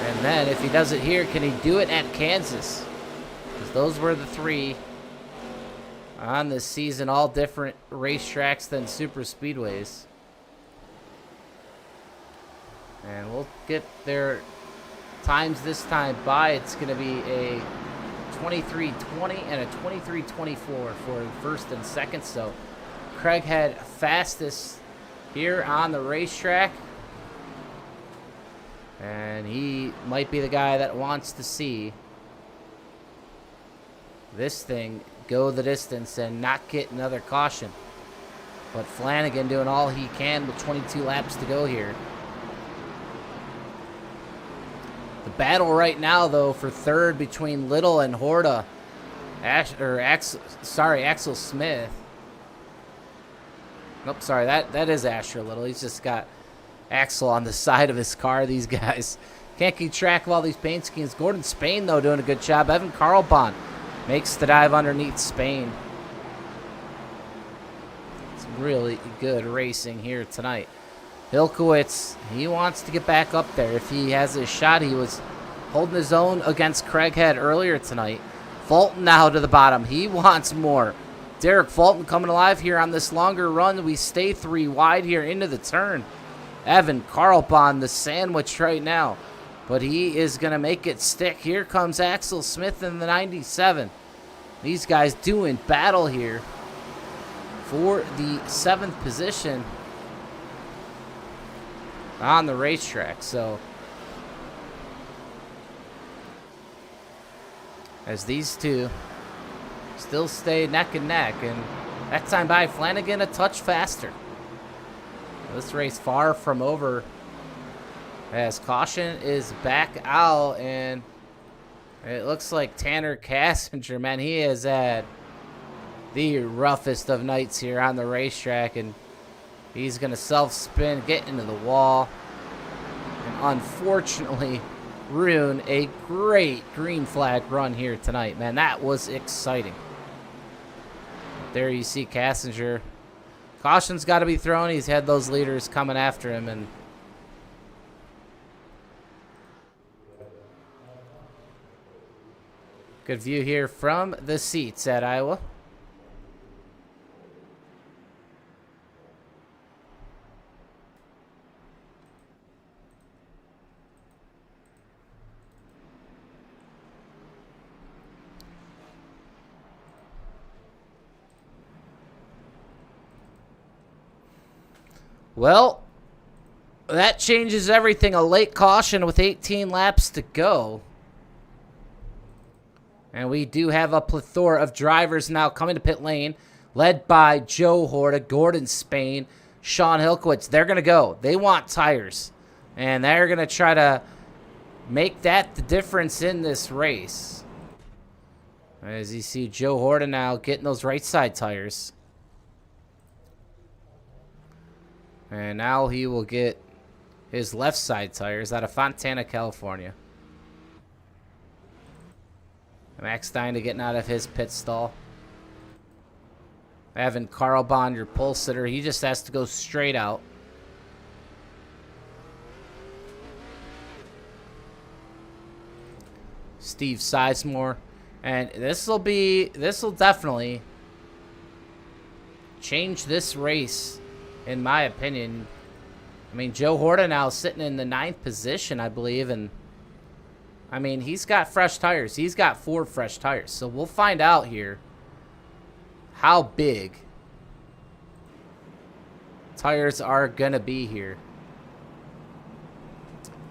[SPEAKER 1] And then if he does it here, can he do it at Kansas? Because those were the 3 on this season, all different racetracks than super speedways. And we'll get their times this time by. It's going to be a 23:20 and a 23:24 for first and second. So Craighead fastest here on the racetrack. And he might be the guy that wants to see this thing go the distance and not get another caution. But Flanagan doing all he can with 22 laps to go here. The battle right now, though, for third between Little and Horta. Axel Smith. Nope, sorry, that is Asher Little. He's just got Axel on the side of his car. These guys can't keep track of all these paint schemes. Gordon Spain, though, doing a good job. Evan Carlbon makes the dive underneath Spain. It's really good racing here tonight. Hilkowitz, he wants to get back up there. If he has a shot, he was holding his own against Craighead earlier tonight. Fulton now to the bottom. He wants more. Derek Fulton coming alive here on this longer run. We stay 3 wide here into the turn. Evan Carlbon, the sandwich right now. But he is going to make it stick. Here comes Axel Smith in the 97. These guys doing battle here for the 7th position on the racetrack. So as these two still stay neck and neck. And that time by, Flanagan a touch faster. This race far from over, as caution is back out, and it looks like Tanner Cassinger, man, he has had the roughest of nights here on the racetrack, and he's going to self-spin, get into the wall, and unfortunately ruin a great green flag run here tonight. Man, that was exciting. There you see Cassinger. Caution's got to be thrown. He's had those leaders coming after him, and good view here from the seats at Iowa. Well, that changes everything. A late caution with 18 laps to go. And we do have a plethora of drivers now coming to pit lane, led by Joe Horta, Gordon Spain, Sean Hilkowitz. They're going to go. They want tires. And they're going to try to make that the difference in this race. As you see Joe Horta now getting those right side tires. And now he will get his left side tires out of Fontana, California. Max Dinah getting out of his pit stall. Evan Carlbon, your pole sitter, he just has to go straight out. Steve Sizemore. And this will definitely change this race, in my opinion. I mean, Joe Horta now sitting in the 9th position, I believe, and I mean, he's got fresh tires. He's got 4 fresh tires. So we'll find out here how big tires are going to be here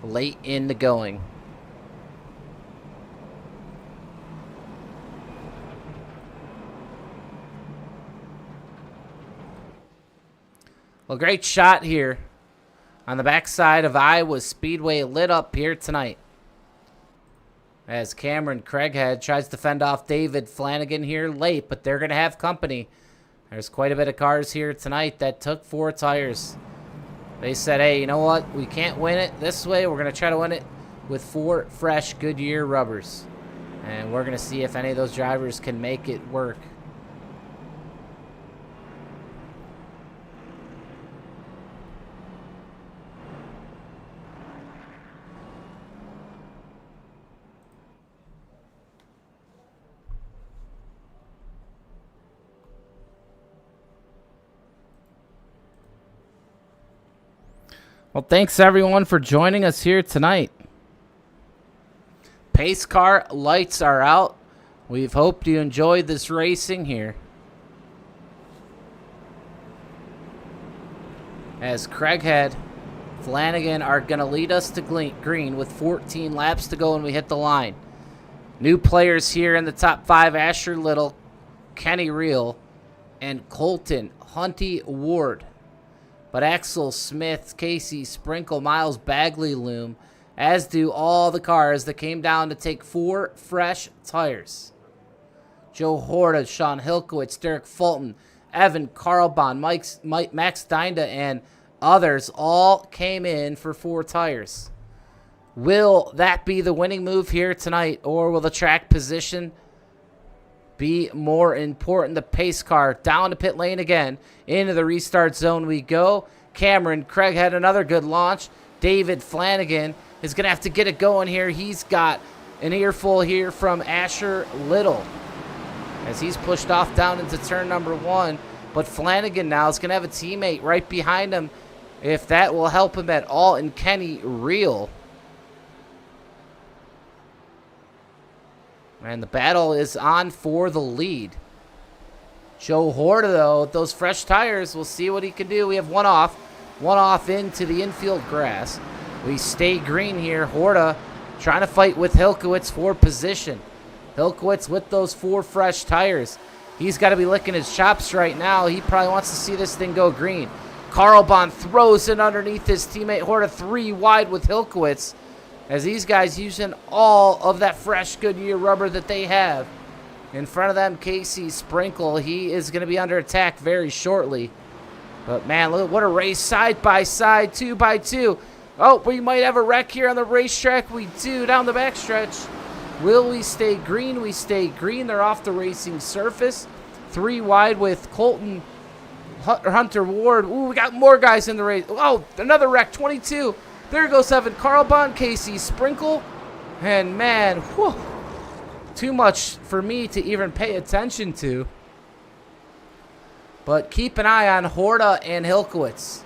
[SPEAKER 1] late in the going. Well, great shot here on the backside of Iowa Speedway, lit up here tonight. As Cameron Craighead tries to fend off David Flanagan here late, but they're going to have company. There's quite a bit of cars here tonight that took 4 tires. They said, hey, you know what? We can't win it this way. We're going to try to win it with 4 fresh Goodyear rubbers. And we're going to see if any of those drivers can make it work. Well, thanks everyone for joining us here tonight. Pace car lights are out. We've hoped you enjoyed this racing here. As Craighead, Flanagan are going to lead us to green with 14 laps to go when we hit the line. New players here in the top 5, Asher Little, Kenny Reel, and Colton Hunty Ward. But Axel Smith, Casey Sprinkle, Miles Bagley loom, as do all the cars that came down to take 4 fresh tires. Joe Horta, Sean Hilkowitz, Derek Fulton, Evan Carlbon, Max Dinda, and others all came in for 4 tires. Will that be the winning move here tonight, or will the track position be more important? The pace car down to pit lane again. Into the restart zone we go. Cameron Craig had another good launch. David Flanagan is going to have to get it going here. He's got an earful here from Asher Little as he's pushed off down into turn number 1. But Flanagan now is going to have a teammate right behind him, if that will help him at all, in Kenny Reel. And the battle is on for the lead. Joe Horta, though, with those fresh tires, we'll see what he can do. We have one off into the infield grass. We stay green here. Horta trying to fight with Hilkowitz for position. Hilkowitz with those 4 fresh tires. He's got to be licking his chops right now. He probably wants to see this thing go green. Carlbahn throws it underneath his teammate Horta, 3 wide with Hilkowitz, as these guys using all of that fresh Goodyear rubber that they have. In front of them, Casey Sprinkle. He is going to be under attack very shortly. But, man, look, what a race. Side by side, 2 by 2. Oh, we might have a wreck here on the racetrack. We do, down the backstretch. Will we stay green? We stay green. They're off the racing surface. 3 wide with Colton Hunter Ward. Ooh, we got more guys in the race. Oh, another wreck, 22. There goes Evan Carlbahn, Casey Sprinkle. And, man, whew, too much for me to even pay attention to. But keep an eye on Horta and Hilkowitz.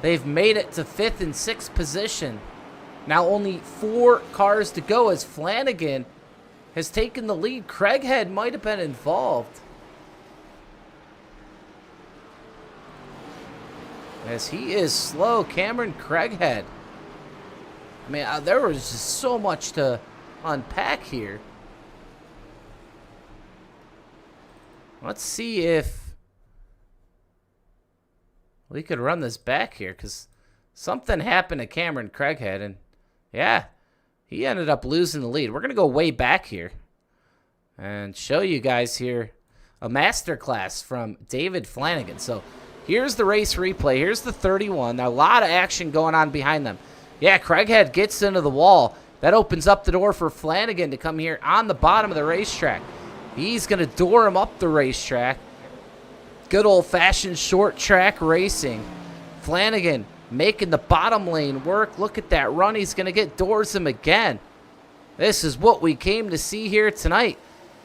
[SPEAKER 1] They've made it to 5th and 6th position. Now only 4 cars to go as Flanagan has taken the lead. Craighead might have been involved, as he is slow. Cameron Craighead. I mean, there was just so much to unpack here. Let's see if we could run this back here, because something happened to Cameron Craighead, and yeah, he ended up losing the lead. We're going to go way back here and show you guys here a masterclass from David Flanagan. So here's the race replay. Here's the 31. Now, a lot of action going on behind them. Yeah, Craighead gets into the wall. That opens up the door for Flanagan to come here on the bottom of the racetrack. He's going to door him up the racetrack. Good old-fashioned short track racing. Flanagan making the bottom lane work. Look at that run. He's going to get doors him again. This is what we came to see here tonight.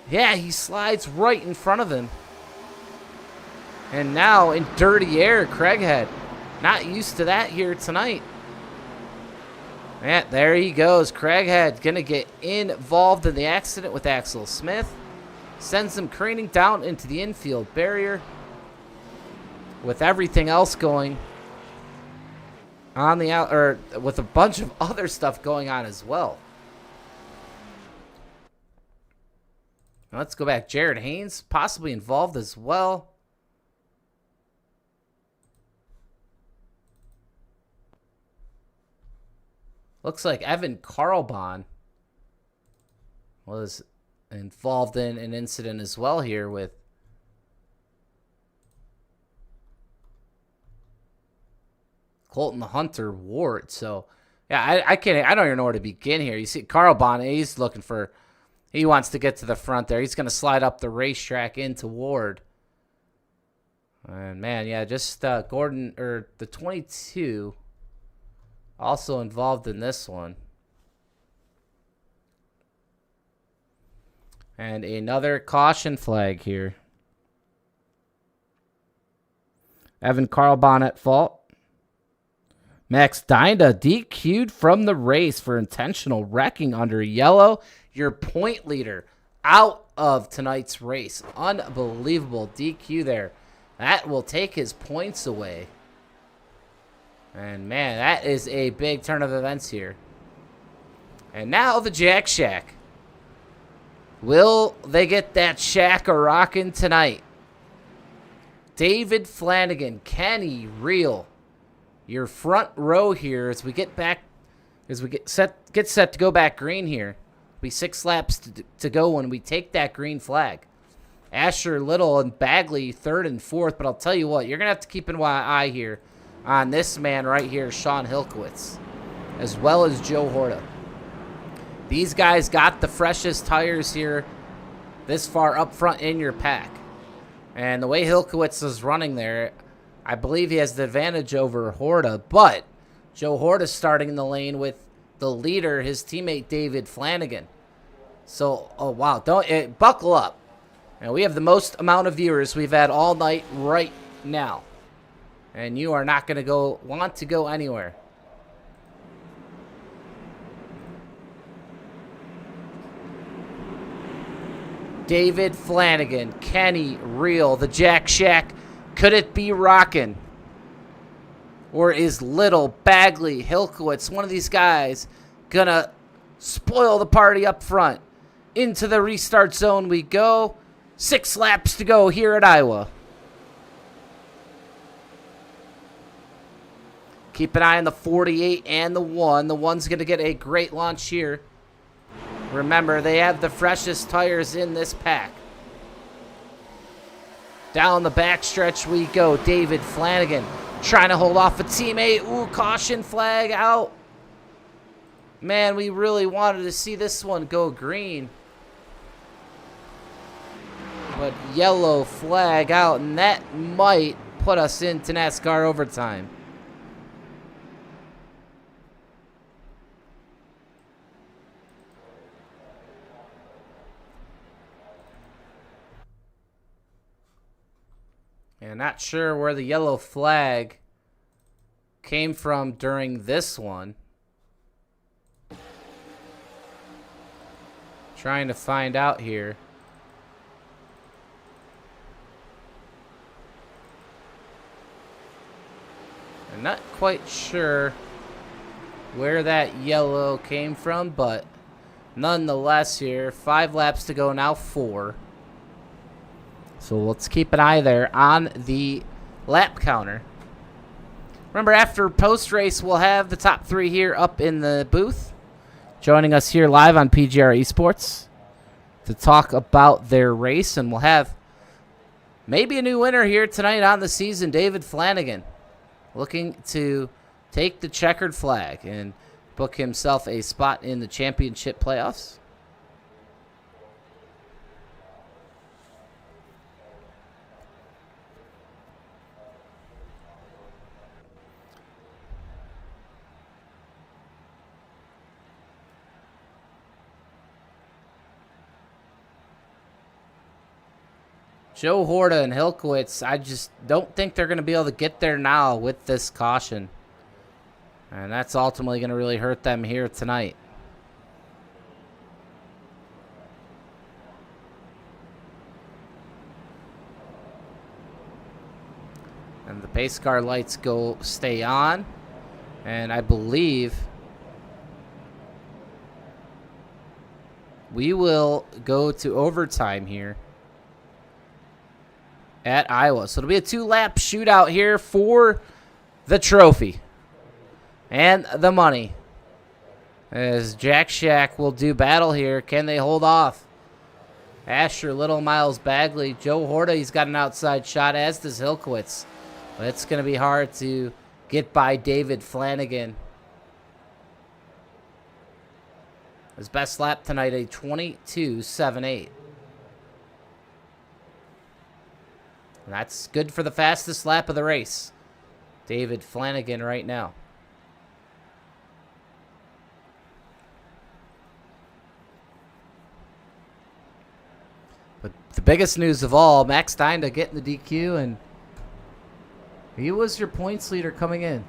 [SPEAKER 1] Yeah, he slides right in front of him. And now in dirty air, Craighead. Not used to that here tonight. Yeah, there he goes. Craighead going to get involved in the accident with Axel Smith. Sends him careening down into the infield barrier, with everything else going on the out, or with a bunch of other stuff going on as well. Now let's go back. Jared Haynes possibly involved as well. Looks like Evan Carlbahn was involved in an incident as well here with Colton Hunter Ward. So, yeah, I can't. I don't even know where to begin here. You see Carlbahn, he's looking for, he wants to get to the front there. He's going to slide up the racetrack into Ward. And, man, yeah, just Gordon, or the 22, also involved in this one. And another caution flag here. Evan Carlbahn at fault. Max Dinda DQ'd from the race for intentional wrecking under yellow. Your point leader out of tonight's race. Unbelievable DQ there. That will take his points away. And, man, that is a big turn of events here. And now the Jack Shack. Will they get that shack a-rockin' tonight? David Flanagan, Kenny Reel, your front row here as we get back, as we get set to go back green here. Be 6 laps to go when we take that green flag. Asher Little and Bagley 3rd and 4th, but I'll tell you what, you're going to have to keep an eye here on this man right here, Sean Hilkowitz, as well as Joe Horta. These guys got the freshest tires here this far up front in your pack. And the way Hilkowitz is running there, I believe he has the advantage over Horta. But Joe Horta's starting in the lane with the leader, his teammate David Flanagan. So, oh wow, buckle up. And we have the most amount of viewers we've had all night right now. And you are not going to want to go anywhere. David Flanagan, Kenny Reel, the Jack Shack. Could it be rockin'? Or is Little, Bagley, Hilkowitz, one of these guys, gonna spoil the party up front? Into the restart zone we go. 6 laps to go here at Iowa. Keep an eye on the 48 and the 1. The 1's going to get a great launch here. Remember, they have the freshest tires in this pack. Down the backstretch we go. David Flanagan trying to hold off a teammate. Ooh, caution flag out. Man, we really wanted to see this one go green. But yellow flag out, and that might put us into NASCAR overtime. And not sure where the yellow flag came from during this one. Trying to find out here. I'm not quite sure where that yellow came from, but nonetheless here, 5 laps to go now, 4. So let's keep an eye there on the lap counter. Remember, after post-race, we'll have the top 3 here up in the booth, joining us here live on PGR eSports to talk about their race. And we'll have maybe a new winner here tonight on the season, David Flanagan, looking to take the checkered flag and book himself a spot in the championship playoffs. Joe Horta and Hilkowitz, I just don't think they're going to be able to get there now with this caution. And that's ultimately going to really hurt them here tonight. And the pace car lights stay on. And I believe we will go to overtime here at Iowa. So it'll be a 2-lap shootout here for the trophy and the money, as Jack Shack will do battle here. Can they hold off Asher, Little, Miles Bagley? Joe Horta, he's got an outside shot, as does Hilkowitz. But it's going to be hard to get by David Flanagan. His best lap tonight, a 22.78. And that's good for the fastest lap of the race. David Flanagan right now. But the biggest news of all, Max Steinda getting the DQ, and he was your points leader coming in.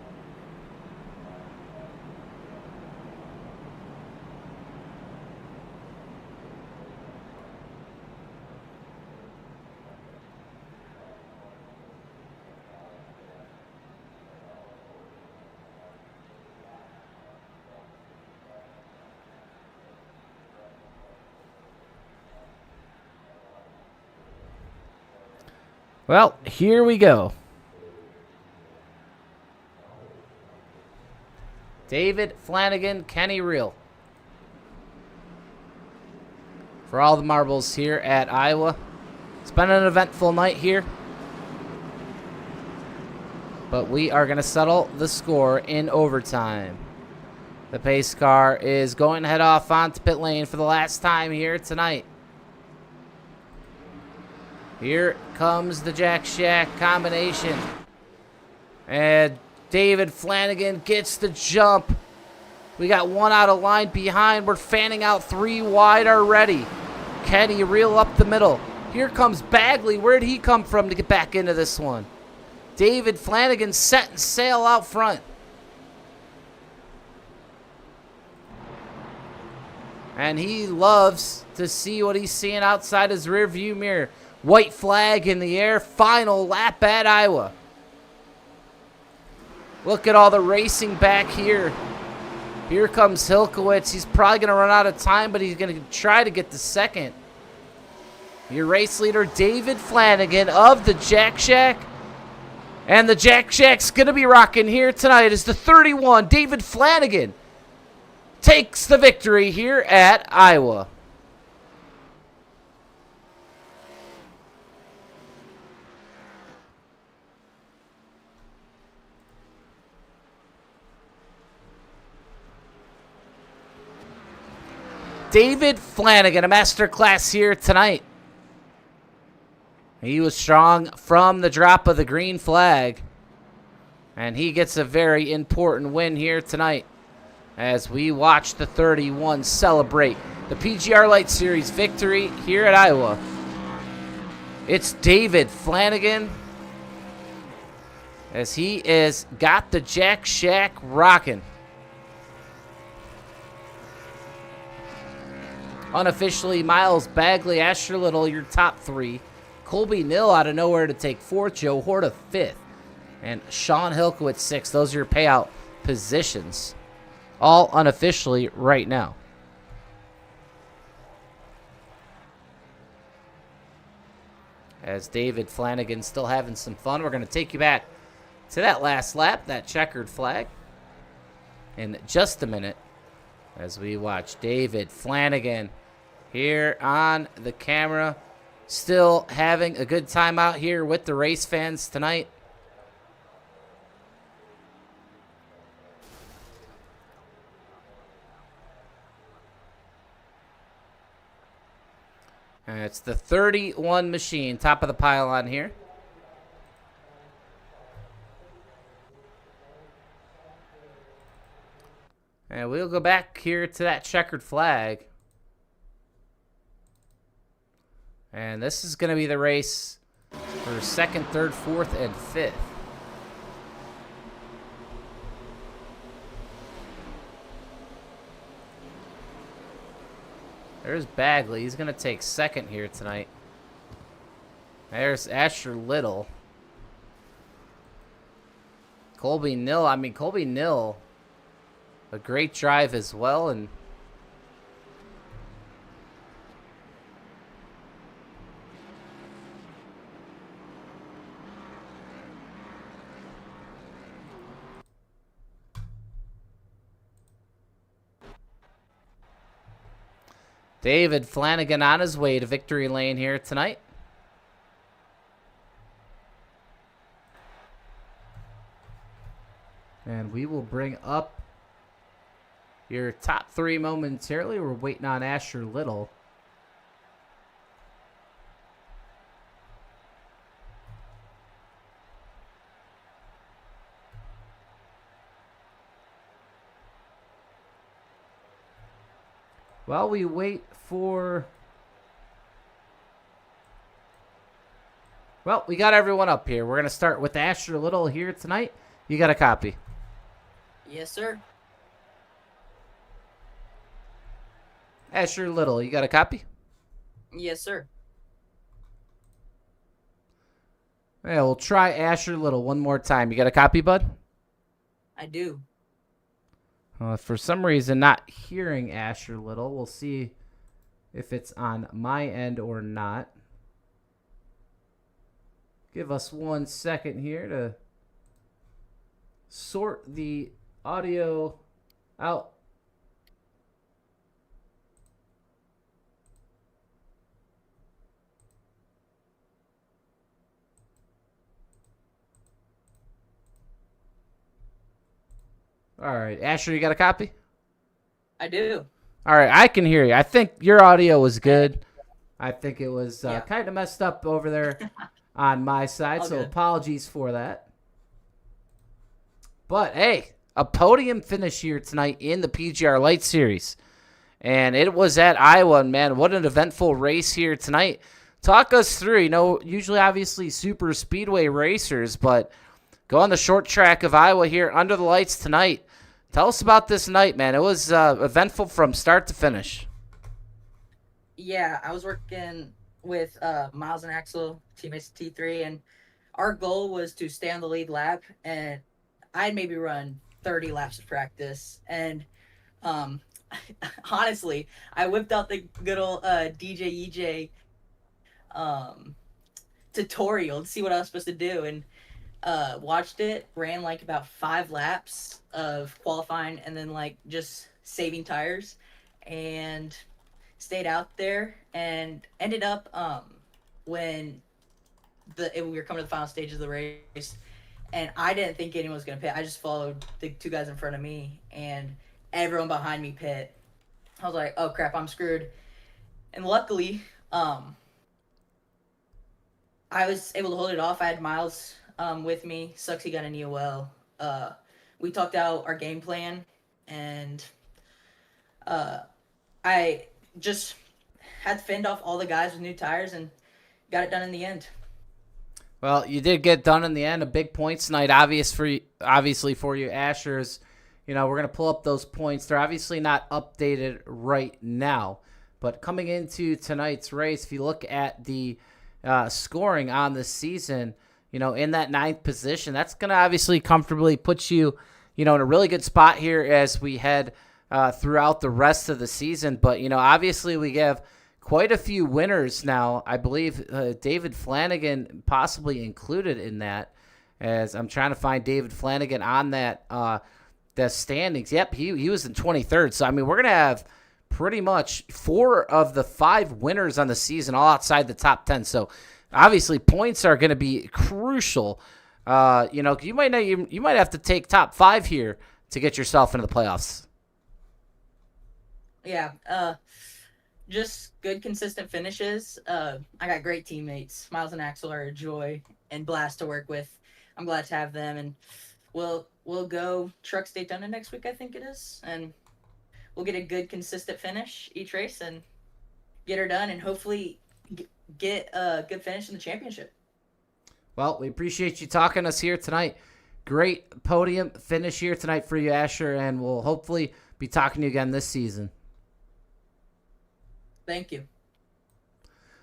[SPEAKER 1] Well, here we go. David Flanagan, Kenny Reel. For all the marbles here at Iowa. It's been an eventful night here. But we are going to settle the score in overtime. The pace car is going to head off onto pit lane for the last time here tonight. Here comes the Jack Shack combination. And David Flanagan gets the jump. We got 1 out of line behind. We're fanning out 3 wide already. Kenny Reel up the middle. Here comes Bagley. Where did he come from to get back into this one? David Flanagan setting sail out front. And he loves to see what he's seeing outside his rear view mirror. White flag in the air. Final lap at Iowa. Look at all the racing back here Here comes Hilkowitz. He's probably going to run out of time, but he's going to try to get the second. Your race leader, David Flanagan of the Jack Shack. And the Jack Shack's going to be rocking here tonight as the 31, David Flanagan, takes the victory here at Iowa. David Flanagan, a masterclass here tonight. He was strong from the drop of the green flag. And he gets a very important win here tonight as we watch the 31 celebrate the PGR Lite Series victory here at Iowa. It's David Flanagan as he is got the Jack Shack rocking. Unofficially, Miles Bagley, Asher Little, your top three. Colby Nill out of nowhere to take fourth. Joe Horta fifth. And Sean Hilkowitz sixth. Those are your payout positions. All unofficially right now. As David Flanagan still having some fun. We're going to take you back to that last lap, that checkered flag, in just a minute as we watch David Flanagan here on the camera. Still having a good time out here with the race fans tonight. And it's the 31 machine, top of the pylon here. And we'll go back here to that checkered flag. And this is going to be the race for second, third, fourth, and fifth. There's Bagley. He's going to take second here tonight. There's Asher Little. Colby Nill. I mean, Colby Nill, a great drive as well. And David Flanagan on his way to victory lane here tonight. And we will bring up your top three momentarily. We're waiting on Asher Little. While we wait for... Well, we got everyone up here. We're going to start with Asher Little here tonight. You got a copy?
[SPEAKER 2] Yes, sir.
[SPEAKER 1] Asher Little, you got a copy?
[SPEAKER 2] Yes, sir.
[SPEAKER 1] Yeah, we'll try Asher Little one more time. You got a copy, bud?
[SPEAKER 2] I do.
[SPEAKER 1] For some reason, not hearing Asher Little. We'll see if it's on my end or not. Give us 1 second here to sort the audio out. All right, Asher, you got a copy?
[SPEAKER 2] I do.
[SPEAKER 1] All right, I can hear you. I think your audio was good. I think it was kind of messed up over there on my side, so apologies for that. But, hey, a podium finish here tonight in the PGR Lite Series. And it was at Iowa, and man, what an eventful race here tonight. Talk us through, usually obviously super speedway racers, but go on the short track of Iowa here under the lights tonight. Tell us about this night, man. It was eventful from start to finish.
[SPEAKER 2] Yeah, I was working with Miles and Axel, teammates T3, and our goal was to stay on the lead lap, and I'd maybe run 30 laps of practice. And Um, honestly, I whipped out the good old DJ EJ um, tutorial to see what I was supposed to do, and watched it, ran like about 5 laps of qualifying, and then like just saving tires, and stayed out there, and ended up when we were coming to the final stages of the race, and I didn't think anyone was gonna pit. I just followed the 2 guys in front of me, and everyone behind me pit. I was like, oh crap, I'm screwed. And luckily, I was able to hold it off. I had Miles with me. Sucks he got an EOL. We talked out our game plan, and I just had to fend off all the guys with new tires and got it done in the end.
[SPEAKER 1] Well, you did get done in the end. A big points night, obviously for you, Ashers. We're going to pull up those points. They're obviously not updated right now. But coming into tonight's race, if you look at the scoring on the season, in that 9th position, that's going to obviously comfortably put you, in a really good spot here as we head throughout the rest of the season. But, obviously we have quite a few winners now. I believe David Flanagan possibly included in that, as I'm trying to find David Flanagan on that the standings. Yep, he was in 23rd. So, we're going to have pretty much 4 of the 5 winners on the season all outside the top 10. So, obviously, points are going to be crucial. You might have to take top 5 here to get yourself into the playoffs.
[SPEAKER 2] Yeah, just good, consistent finishes. I got great teammates. Miles and Axel are a joy and blast to work with. I'm glad to have them, and we'll go Trucks Daytona next week, I think it is, and we'll get a good, consistent finish each race and get her done, and hopefully get a good finish in the championship.
[SPEAKER 1] Well, we appreciate you talking to us here tonight. Great podium finish here tonight for you, Asher, and we'll hopefully be talking to you again this season.
[SPEAKER 2] Thank you.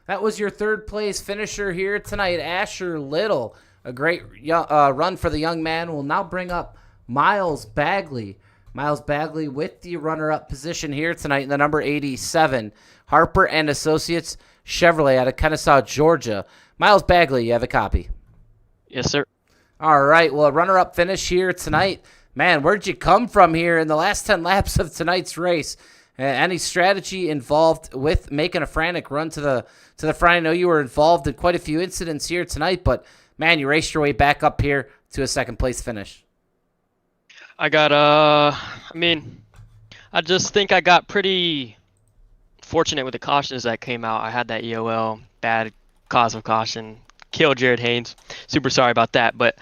[SPEAKER 1] That was your 3rd place finisher here tonight, Asher Little. A great run for the young man. We'll now bring up Miles Bagley. Miles Bagley with the runner-up position here tonight in the number 87. Harper and Associates Chevrolet out of Kennesaw, Georgia. Miles Bagley, you have a copy?
[SPEAKER 3] Yes, sir.
[SPEAKER 1] All right. Well, a runner-up finish here tonight. Man, where'd you come from here in the last 10 laps of tonight's race? Any strategy involved with making a frantic run to the front? I know you were involved in quite a few incidents here tonight, but man, you raced your way back up here to a 2nd place finish.
[SPEAKER 3] I got I just think I got pretty fortunate with the cautions that came out. I had that EOL, bad cause of caution, killed Jared Haynes. Super sorry about that, but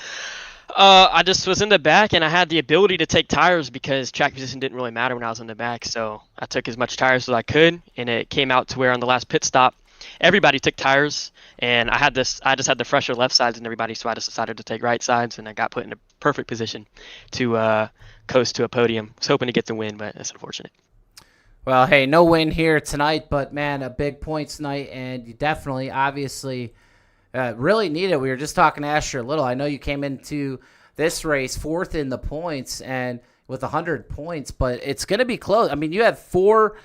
[SPEAKER 3] I just was in the back, and I had the ability to take tires because track position didn't really matter when I was in the back. So I took as much tires as I could, and it came out to where on the last pit stop, everybody took tires, and I just had the fresher left sides than everybody, so I just decided to take right sides, and I got put in a perfect position to coast to a podium. I was hoping to get the win, but that's unfortunate.
[SPEAKER 1] Well, hey, no win here tonight, but man, a big points night, and you definitely, obviously, really need it. We were just talking to Asher Little. I know you came into this race 4th in the points and with 100 points, but it's going to be close. You have 4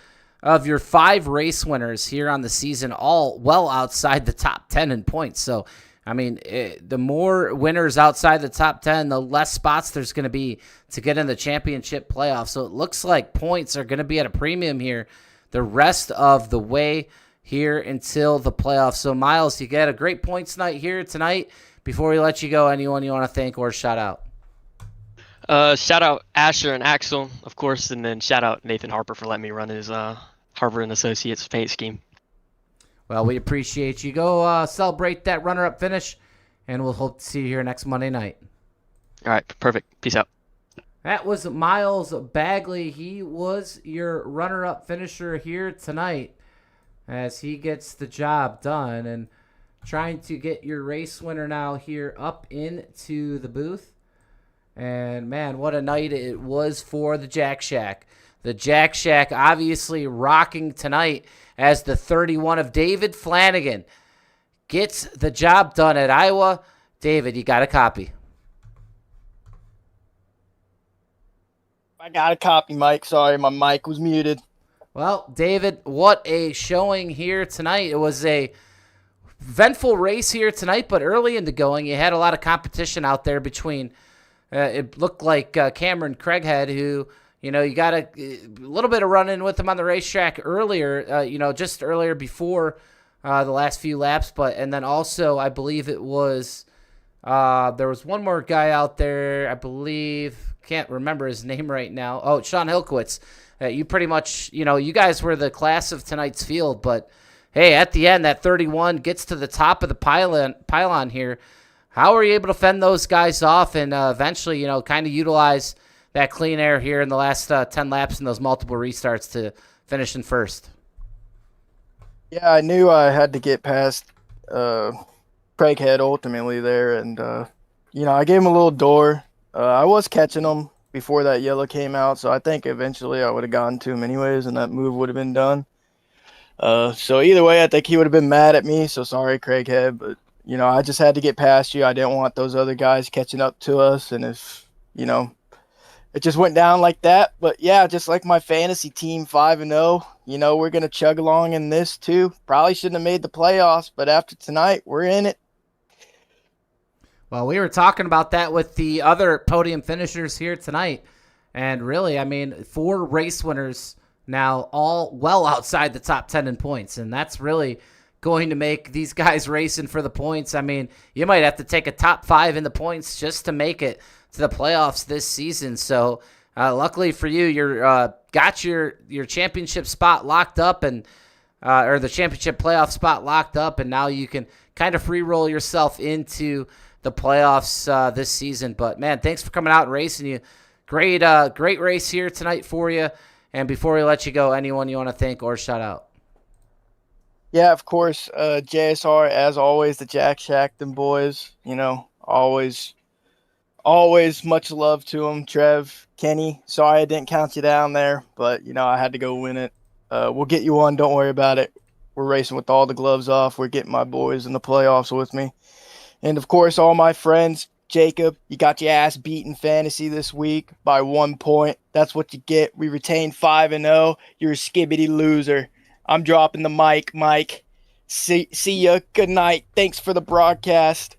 [SPEAKER 1] of your 5 race winners here on the season, all well outside the top 10 in points. So, the more winners outside the top 10, the less spots there's going to be to get in the championship playoff. So it looks like points are going to be at a premium here the rest of the way here until the playoffs. So, Miles, you get a great points night here tonight. Before we let you go, anyone you want to thank or shout out?
[SPEAKER 3] Shout out Asher and Axel, of course, and then shout out Nathan Harper for letting me run his Harper and Associates paint scheme.
[SPEAKER 1] Well, we appreciate you. Go celebrate that runner-up finish, and we'll hope to see you here next Monday night.
[SPEAKER 3] All right, perfect. Peace out.
[SPEAKER 1] That was Miles Bagley. He was your runner-up finisher here tonight as he gets the job done and trying to get your race winner now here up into the booth. And, man, what a night it was for the Jack Shack. The Jack Shack obviously rocking tonight as the 31 of David Flanagan gets the job done at Iowa. David, you got a copy.
[SPEAKER 4] I got a copy, Mike. Sorry, my mic was muted.
[SPEAKER 1] Well, David, what a showing here tonight. It was a eventful race here tonight, but early into going, you had a lot of competition out there between, it looked like Cameron Craighead, who, you got a little bit of run-in with him on the racetrack earlier, just earlier before the last few laps. And then also, I believe it was, there was one more guy out there, I believe, can't remember his name right now. Oh, Sean Hilkowitz. You pretty much, you guys were the class of tonight's field, but hey, at the end, that 31 gets to the top of the pylon here. How are you able to fend those guys off and eventually, kind of utilize that clean air here in the last 10 laps and those multiple restarts to finish in first?
[SPEAKER 4] Yeah, I knew I had to get past Craighead ultimately there, and I gave him a little door. I was catching him before that yellow came out, so I think eventually I would have gotten to him anyways, and that move would have been done. So either way, I think he would have been mad at me. So sorry, Craighead, but I just had to get past you. I didn't want those other guys catching up to us, and if it just went down like that. But yeah, just like my fantasy team 5-0, we're gonna chug along in this too. Probably shouldn't have made the playoffs, but after tonight, we're in it.
[SPEAKER 1] Well, we were talking about that with the other podium finishers here tonight, and really, 4 race winners now, all well outside the top 10 in points, and that's really going to make these guys racing for the points. You might have to take a top 5 in the points just to make it to the playoffs this season. So, luckily for you, you're got your championship spot locked up, and or the championship playoff spot locked up, and now you can kind of free roll yourself into the playoffs this season. But man, thanks for coming out and racing. You great race here tonight for you. And before we let you go, anyone you want to thank or shout out?
[SPEAKER 4] Yeah, of course. JSR, as always, the Jack Shack, them boys, always much love to them. Trev, Kenny, sorry I didn't count you down there, but, I had to go win it. We'll get you one. Don't worry about it. We're racing with all the gloves off. We're getting my boys in the playoffs with me. And, of course, all my friends. Jacob, you got your ass beat in fantasy this week by 1 point. That's what you get. We retained 5-0. You're a skibbity loser. I'm dropping the mic, Mike. See ya. Good night. Thanks for the broadcast.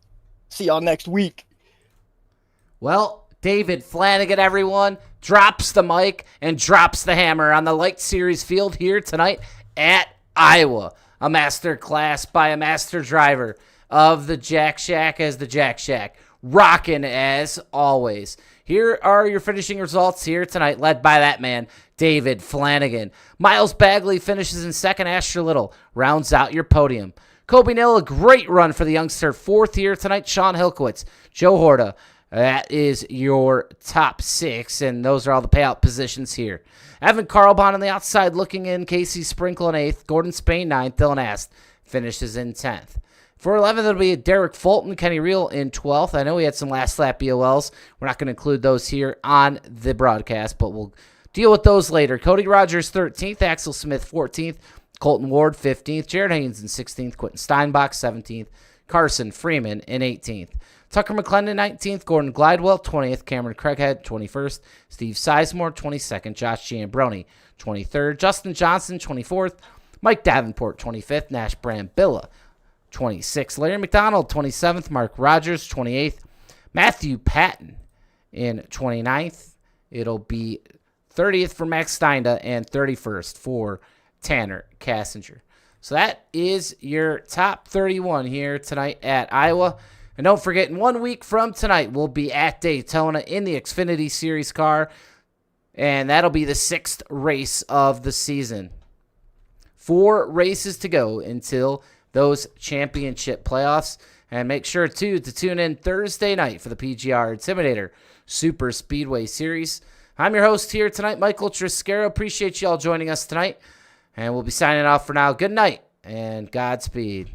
[SPEAKER 4] See y'all next week.
[SPEAKER 1] Well, David Flanagan, everyone, drops the mic and drops the hammer on the Lite Series field here tonight at Iowa. A master class by a master driver of the Jack Shack as the Jack Shack. Rocking as always. Here are your finishing results here tonight, led by that man, David Flanagan. Miles Bagley finishes in second. Asher Little rounds out your podium. Kobe Nill, a great run for the youngster. 4th here tonight. Sean Hilkowitz. Joe Horta. That is your top 6, and those are all the payout positions here. Evan Carlbon on the outside looking in. Casey Sprinkle in 8th. Gordon Spain 9th. Dylan Ast finishes in 10th. For 11th, it'll be Derek Fulton, Kenny Reel in 12th. I know we had some last lap BOLs. We're not going to include those here on the broadcast, but we'll deal with those later. Cody Rogers, 13th. Axel Smith, 14th. Colton Ward, 15th. Jared Haynes in 16th. Quentin Steinbach, 17th. Carson Freeman in 18th. Tucker McClendon, 19th. Gordon Glidewell, 20th. Cameron Craighead, 21st. Steve Sizemore, 22nd. Josh Giambroni, 23rd. Justin Johnson, 24th. Mike Davenport, 25th. Nash Brambilla, 26th. Larry McDonald, 27th. Mark Rogers, 28th. Matthew Patton in 29th. It'll be 30th for Max Steinda and 31st for Tanner Kassinger. So that is your top 31 here tonight at Iowa. And don't forget, in 1 week from tonight, we'll be at Daytona in the Xfinity Series car. And that'll be the 6th race of the season. 4 races to go until those championship playoffs. And make sure, too, to tune in Thursday night for the PGR Intimidator Super Speedway Series. I'm your host here tonight, Michael Triscaro. Appreciate you all joining us tonight. And we'll be signing off for now. Good night and Godspeed.